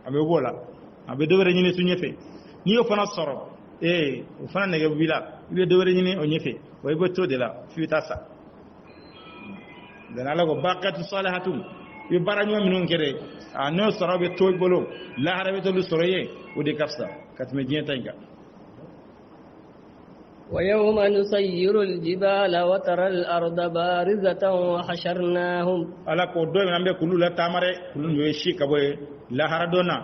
a bɛ bɔ o la a bɛ dɔ wɛrɛ ɲini su ɲɛfɛ n'i y'o fana sɔrɔ o fana nɛgɛ b'i la i bɛ dɔ wɛrɛ ɲini o ɲɛfɛ wa i bɛ to de la f'i bɛ taa sa dan ala ko baqatu salihatu i bɛ baara ɲuman minnu kɛ dɛ n'o sɔrɔ bɛ to i bolo lahara bɛ t'olu sɔrɔ i ye o de ka fisa ka tɛmɛ diɲɛ ta in kan ويوم نسير الجبال وترى الأرض بارزة وحشرناهم ala ko do men be kulu la tamare kulu be shi kabo la haradona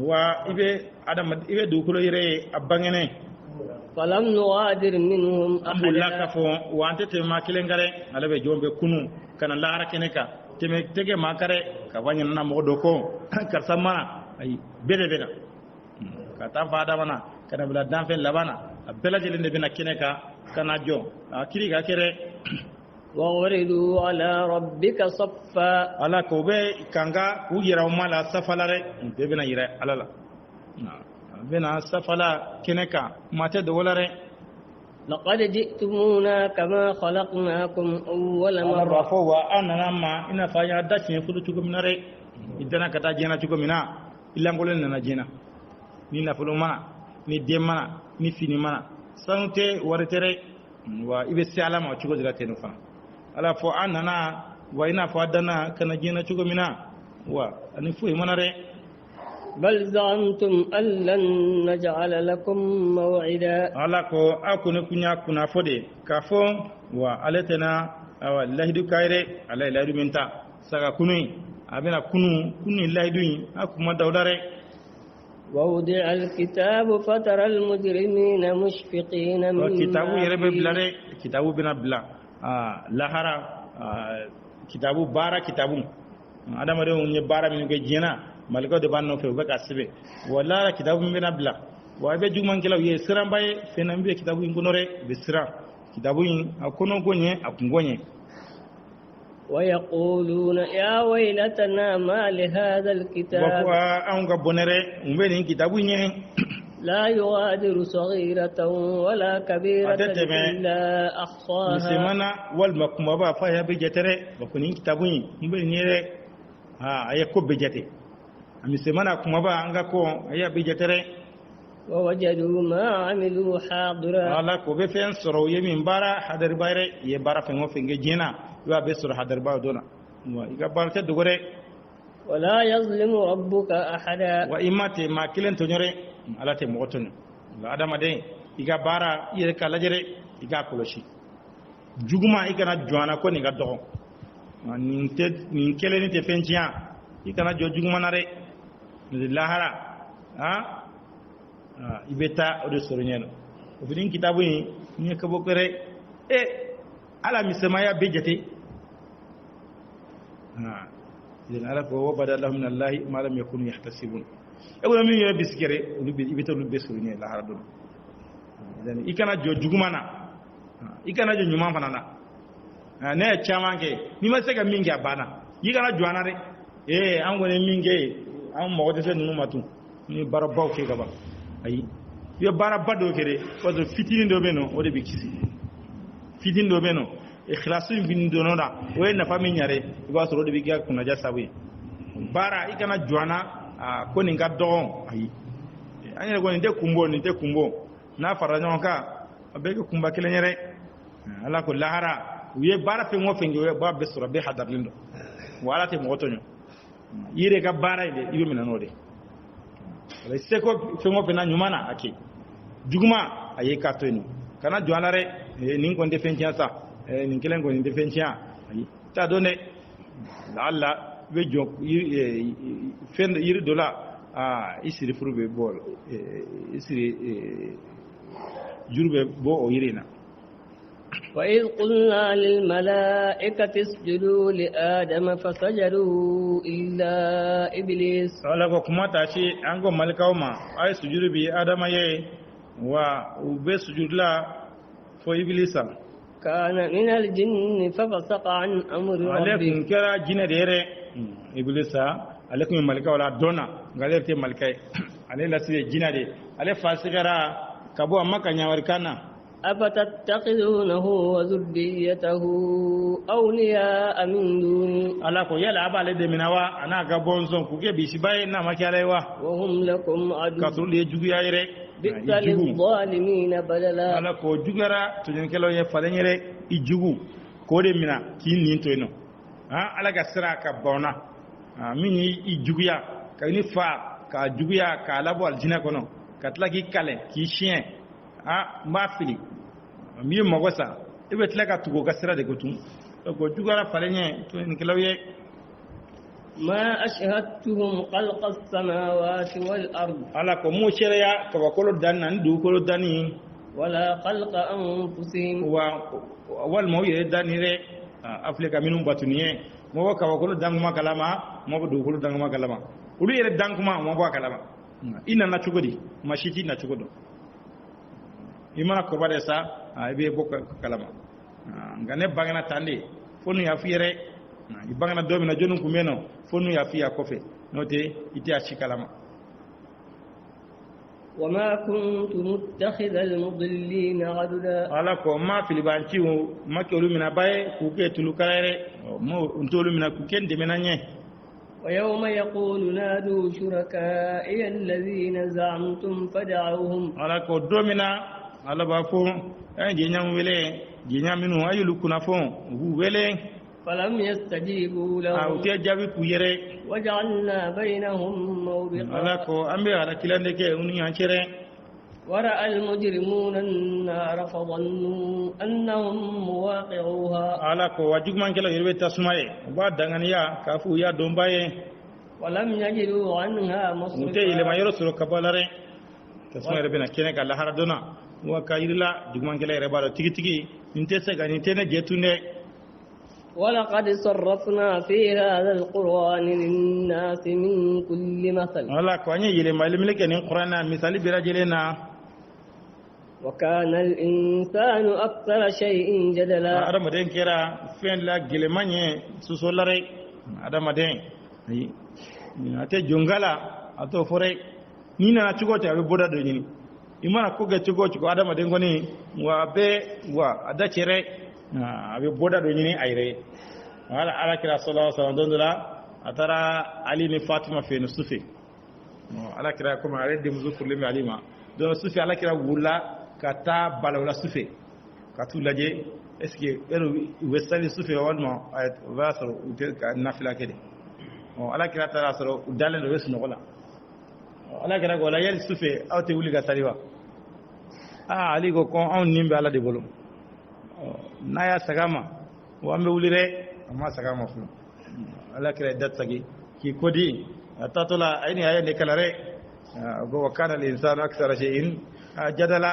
wa ibe adam ibe du kulo yire abangene فلم نغادر منهم alhamdulillah أحدا ka fo wa ante te ma kilengare ala be jombe kunu kana la harakene ka teme tege makare ka wanya na mo do ko karsama ay bede beda ka ta fada bana kana bila danfen labana bela jelende bina kineka kana jo akiri ga kere ووردوا على ربك صفا ala ko be kanga ku yira mala safalare be bina yira alala bina safala kineka mate do wolare لقد جئتمونا كما خلقناكم أول مرة marrafo wa anana ma ina fa ya dace fudu tugo minare idana kata jena tugo mina ilangolen na jena ni na fulo mana ni demana ni fini mana sante waritere wa ibe salama tugo dira tenu fa ala fo anana wa ina fa dana kana jena tugo mina wa ani fu manare بل زعمتم أن لن نجعل لكم موعدا ala ko akune kunya kuna fode ka fo wa aletena awa lahidu kaire ala lahidu minta saka kunu abena kunu lahidu akuma dawdare ووضع الكتاب فترى المجرمين مشفقين wa kitabu yere be مما blare kitabu bina bla lahara kitabu bara kitabu adama de unye bara min ke jena malika de banno fe be kasibe wala kitabu bina bla wa be juman kila ye siran baye fenan be kitabu ngonore be siran kitabu akono gonye akungonye ويقولون يا ويلتنا ما لهذا الكتاب bakwa an ga bonere umbe ni kitabu nye لا يغادر صغيرة ولا كبيرة أتتبع. إلا أحصاها misimana wal makuma ba fa ya be jetere bakuni kitabu yi umbe ni re aya ko be jete misimana kuma ba an ga ko aya be jetere ووجدوا ما عملوا حاضرا ala ko be fen soro ye min bara hadar bayre ye bara fen o fenge jina wa be soro hadar ba dona wa iga barke dogore ولا يظلم ربك أحدا wa imate ma kilen to nyore ala te mo ton la adama de iga bara ye kala jere iga koloshi juguma igana joana ko ni ga dogo nin kele ni te fentia igana jo juguma na re ni lahara ha ibeta o de soroñeno o finin kitabu yi ni ka bokere e ala misema ya bejete idan ala ko wabada lahum min allahi ma lam yakunu yahtasibun e wona min yo biskere ibeta lu be soroñe la harado idan ikana jo jugumana ikana jo nyuma fanana ne chamange ni ma sega mingi abana yikana joana re e an gone mingi an mo de sen numatu ni barabaw ke gaba ayi yo bara bado kere wato fitini do beno o de be kisi fitini do beno ikhlasu bin do no da o na fami nyare iba so do be ga kuna ja sabu bara ikana joana ko ni ga do ayi anya go ni de kumbo na fara nyon ka be ko kumba kele nyare ala ko lahara wiye bara fe mo fengi we ba be sura be hadar lindo wala te mo tonyo yire ga bara ide ibe minano de wala seko fe mo fe na nyumana ake juguma aye karto ni kana joanare nin ko defentia sa nin kelen ko defentia ayi ta done alla be jok fen yiri dola isiri furbe bol isiri jurbe bo o yirina وإذ قلنا للملائكة اسجدوا لآدم فسجدوا إلا إبليس wala ko kuma ta ce an go malikaw ma ay sujudu bi adama ye wa ube sujudla fo iblisa كان من الجن ففسق عن أمر ربه alekun kera jina de yere iblisa alekun malikaw la dona galerte malikai ale la sibe jina de ale fasigara kabo amaka nyawar kana أفتتخذونه وذريته أولياء من دوني ala ko yala abale de minawa ana ga bonzon ku ke bisibaye na makyalewa وهم لكم عدو kasul ye jugu ya yere بئس للظالمين بدلا ala ko jugara tunin kelo ye falenyere ijugu ko de mina ki nin to ino ala ga sira ka bona min ijugu ya ka ni fa ka jugu ya ka labo aljina kono ka tlaki kale ki chien ma fili mi magosa ibe tlaka tugo gasira de gotum ko jugara falenye to en kelawye ما أشهدتهم خلق السماوات والأرض ala ko mu shereya ka wakolo dannan du ko dani ولا خلق أنفسهم wal mo ye danire afrika minum batuniye mo ka wakolo danguma kalama mo do ko danguma kalama ulu yere danguma mo bo kalama ina na chugodi mashiti na chugodo imana ko bare sa be bokka kalama ngane bangana tande fonu ya fiere ibangana domi na jonun kumeno fonu ya fiya kofe note ite a kalama وما كنت متخذ المضلين عددا ala ko ma filibanci ma ke olumina baye ku ke tulu karere mo ntolu mina ku ken de menanye ويوم يقول نادوا شركائي الذين زعمتم فدعوهم ala ko domina ala ba fo je nyam wele je nyaminu ayulu kuna fo hu wele فلم يستجيبوا au لهم te jabi ku yere وجعلنا بينهم موبقا ala ko ambe ala kilande ke uni anchere ورأى المجرمون النار فظنوا أنهم مواقعوها ala ko wajugman kala yerbe tasmaye ba danganiya kafu ya dombaye ولم يجدوا عنها mute ile مصرفا mayoro suro kabalare tasma rebe na kene kala haradona wa kayirla jugman kala rebe ba tigi tigi ninte se ga ninte ne jetunde ولقد صرفنا في هذا القرآن للناس من كل مثل ala ko anye yele malimile ke nin qur'ana misali bira jelena وكان الإنسان أكثر شيء جدلا adama den kera fen la gele manye susolare adama den ayi ate jongala ato fore ni na chugo ta be boda do nyini imana ko ga chugo chugo adama den goni wa be wa ada chere abe boda do nyini ayre ala kira sallallahu alaihi wasallam dondula atara ali ni fatima fe no sufi ala kira ko ma redde muzukur limi alima don sufi ala kira wula kata balawla sufi katu laje est-ce que ero westali sufi walma ayat vasro utel ka nafila kede ala kira tara soro dalen do wesno gola ala kira gola yel sufi awte wuli ga saliwa ali go ko on nimbe ala de bolo naya sagama wambe wulire amma sagama fu ala kira datsagi ki kodi tatola aini ayane kalare go wakana al insanu akthara shay'in jadala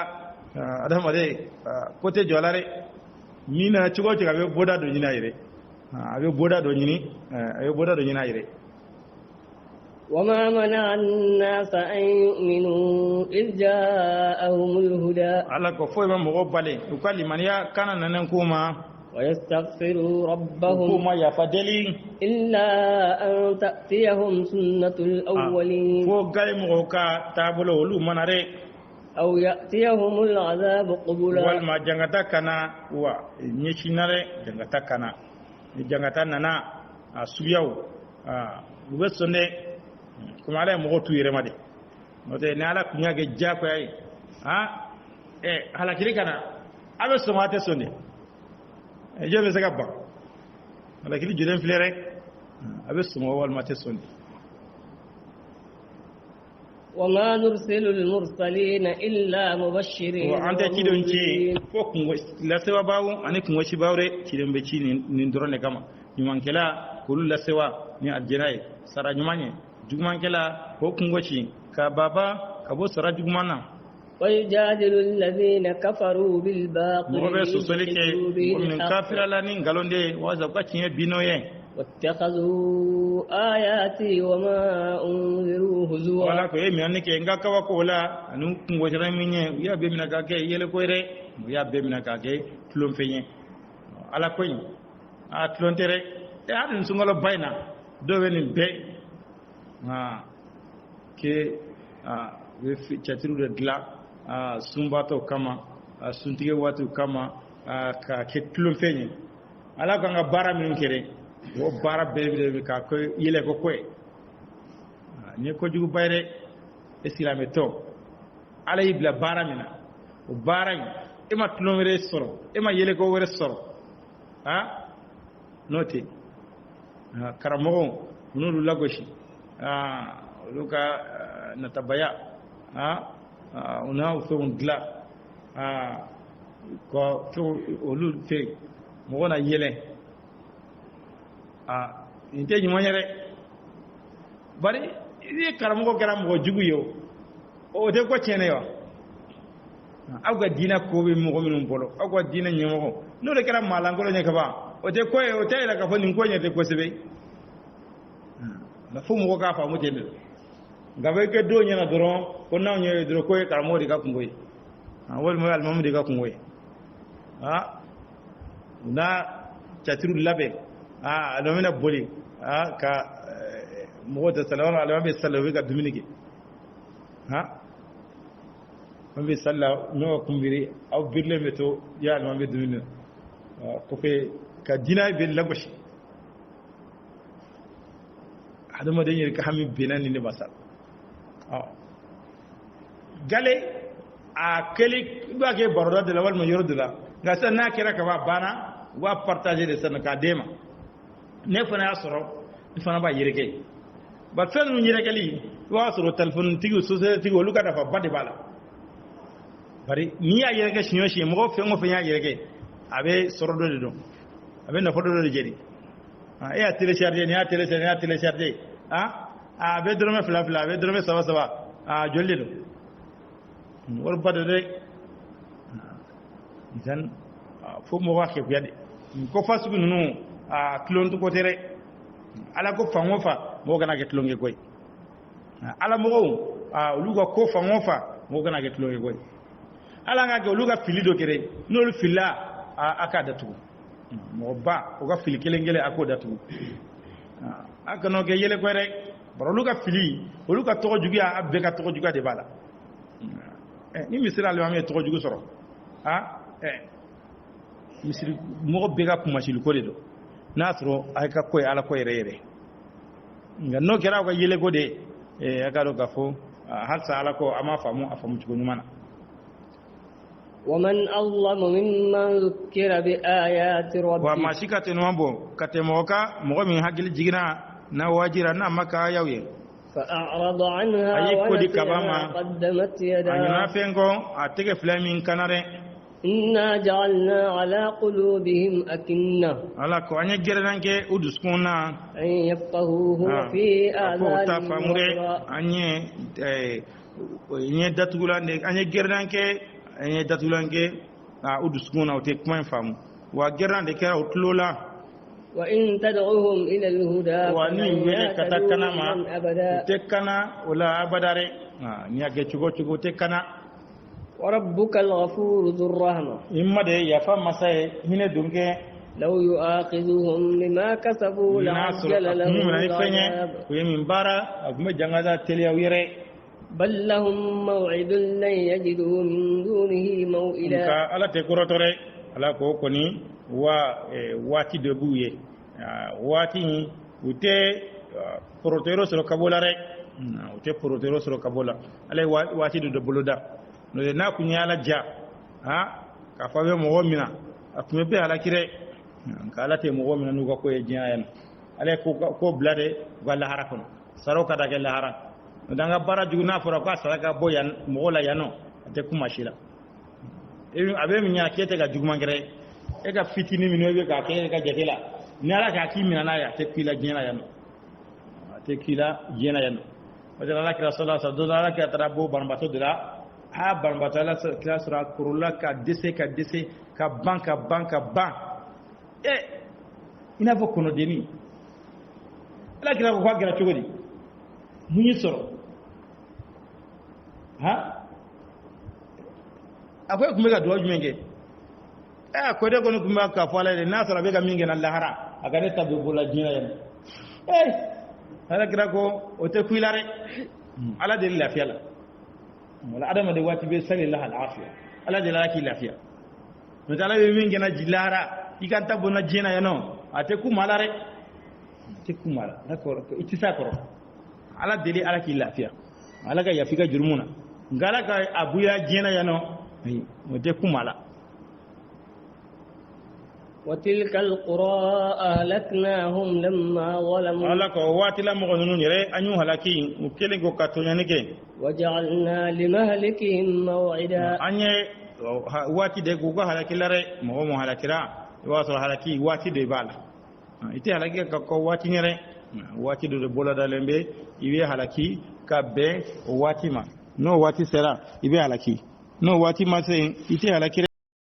adama de kote jolare mina chugo chugo be boda do nyina ire abe boda do nyina ire وما منع الناس أن يؤمنوا إذ جاءهم الهدى ala ko foi ma mo bale ukali mania kana nanan kuma ويستغفروا ربهم kuma ya fadeli إلا أن تأتيهم سنة الأولين fo gai mo ka tabulo lu manare أو يأتيهم العذاب قبلا walma jangata kana wa nyeshinare jangata kana jangata nana suyaw ubesonde kuma ala mo tu yere made note ne ala kunya ge jako ay hala kiri kana abe so mate sonde je be saka ba hala kiri julen flere abe so mo wal mate sonde وما نرسل المرسلين إلا مبشرين وأنت كده ومنذرين فوق لا سوا باو أنا كم وشي باوري كده بيجي نندرون كما يوم كلا كل لا سوا ني الجناي سارا نيماني جومان كلا فوق وشي كبابا كبو سارا جومانا ويجادل الذين كفروا بالباطل موبي سوسوليك ليدحضوا به ومن الحق كافر لا نين غالوندي وازا كاتشي بينويه واتخذوا آياتي وما أنذروا هزوا wala ko emi annike nga kawa ko la anu kungo jara minye ya be mina ka ke yele ko re ya be mina ka ke tulum fenye ala ko yi a tulon tere e adun sungalo bayna do weni be ke we fi chatiru de gla sumbato kama suntige watu kama ka ke tulum fenye ala ko nga bara min kere wo bara be ka ko yele ko koy ni ko jugu bayre islame to ala ibla bara mina o bara ima tulomere soro ima yele ko wore soro noti karamo nulu lagoshi luka natabaya una ufo ngla ko to olu fe mo na yele inte ni monyere bari ni karamo garam go jugu yo o de ko chene yo agwa dina ko be mo minum bolo agwa dina nyemo no le karam malangolo nyaka ba o de ko o tay la ka fo ni ko nyete ko sebe la fu mo ka fa mo tende ngabe ke do nyana doron ko naw nyoy doro ko karamo di ka kungoy wol mo al mamdi ka kungoy na chatiru labe alamina boli ka mo da salamu alaihi sallallahu ga duminike mambe salla no kumbiri aw birle meto ya mambe dumina ko fe ka dina be lagoshi hadama de yir ka hammi binani ne basal gale a keli ba ke baroda de lawal mo yordula ga sanna kira ka ba bana wa partager de sanna ka dema ne fana ya soro fana ba yireke ba fen mu yirekeli wa soro telephone tigu société tigu luka dafa bade bala bari ni ya yireke shinyo shi mo fe mo fe ya yireke abe soro do do abe na fodo do jeri ya télécharger ni ya télécharger abe drome fla abe drome sawa jolle do wor bade de idan fo mo wa ke yade ko fasu nunu kilon to kotere ala ko fango fa mo gana get longe koy ala mo luga ko fango fa mo gana get longe koy ala nga go luga filido kere no lu filla aka datu mo ba o ga fili kelengele ako datu aka no ke yele koy rek baro luga fili o luga to jugia abbe ka to jugia de bala ni misira le mame to jugu soro misiri mo be ga kuma shi ko de do nasro ay ka koy ala koy reere nga no kera ko yele gode aka do gafo halsa ala ko ama afamu ci gonu mana ومن أظلم ممن ذكر بآيات ربه وما شكت نوامبو كتموكا مغمي حقل جينا نواجر نامكا يوي فأعرض عنها ونسي ما قدمت يداه أنا فينكو أتيك فلامين كناري إنا جعلنا على قلوبهم أكنة على كو أني جرنانك أدسكونا أن يفقهوه في آذانهم أني أني داتغولان أني جرنانك أني داتغولانك أدسكونا وتكمن فام وجران دكرا أطلولا وإن تدعوهم إلى الهدى وأني ويلك كتكنا ما تكنا ولا أبدا نيجي تشوكو تكنا وربك الغفور ذو الرحمة إما ده يفهم مسائل هنا دونك لو يؤاخذهم بما كسبوا لعجل لهم العذاب ويمين بارا أقوم جنازة تليا ويري بل لهم موعد لن يجدوا من دونه موئلا على تكورتوري على كوكوني واتي دبويه واتي وتي بروتيرو سلو كابولا رek وتي بروتيرو سلو كابولا على واتي دبولودا no na kunya ala ja ka fa be mo mina atume be ala kire ka ala te mo mina nu ko e jiyan ale ko blade wala harakon saro ka daga la hara danga bara jugu na fora ka saraka boyan mo la yano te kuma shila abe minya kete ga jugu mangere e ga fitini mino be ka ke ga jetela ni ala ka ki mina na ya te kila jiyan yano te kila jiyan yano wajala ala kira sallallahu alaihi wasallam ala ka tarabo barbato dira barbatala kila sura kurula ka dese ka ban ina fo kono deni ala kila ko gara chogodi munyi soro akoy kumega do jumenge ko de kono kumba ka fala de nasara be ga minge na lahara aga de tabu bola jina yan ala kila ko o te kuilare ala de lafiya wala adama de wati be sallallahu alaihi ala de laki lafiya no tala be min gena jilara ikanta bona jina yano ate ku malare te ku mala d'accord ko itisa ko ala deli ala ki lafiya ala ga yafika jurmuna ngala ka abuya jina yano mo te ku mala وتلك القرى أهلكناهم لما ظلموا الله كواتلا مغنون يري أنيو هلاكي وكيلن كو كاتونيانيكي وجعلنا لمهلكهم موعدا أني waati de go halaki lare mo halakira wa so halaki waati de bala ite halaki ka ko waati nyere waati do bola dalembe ibe halaki ka be waati ma no waati sera ibe halaki no waati ma se ite halaki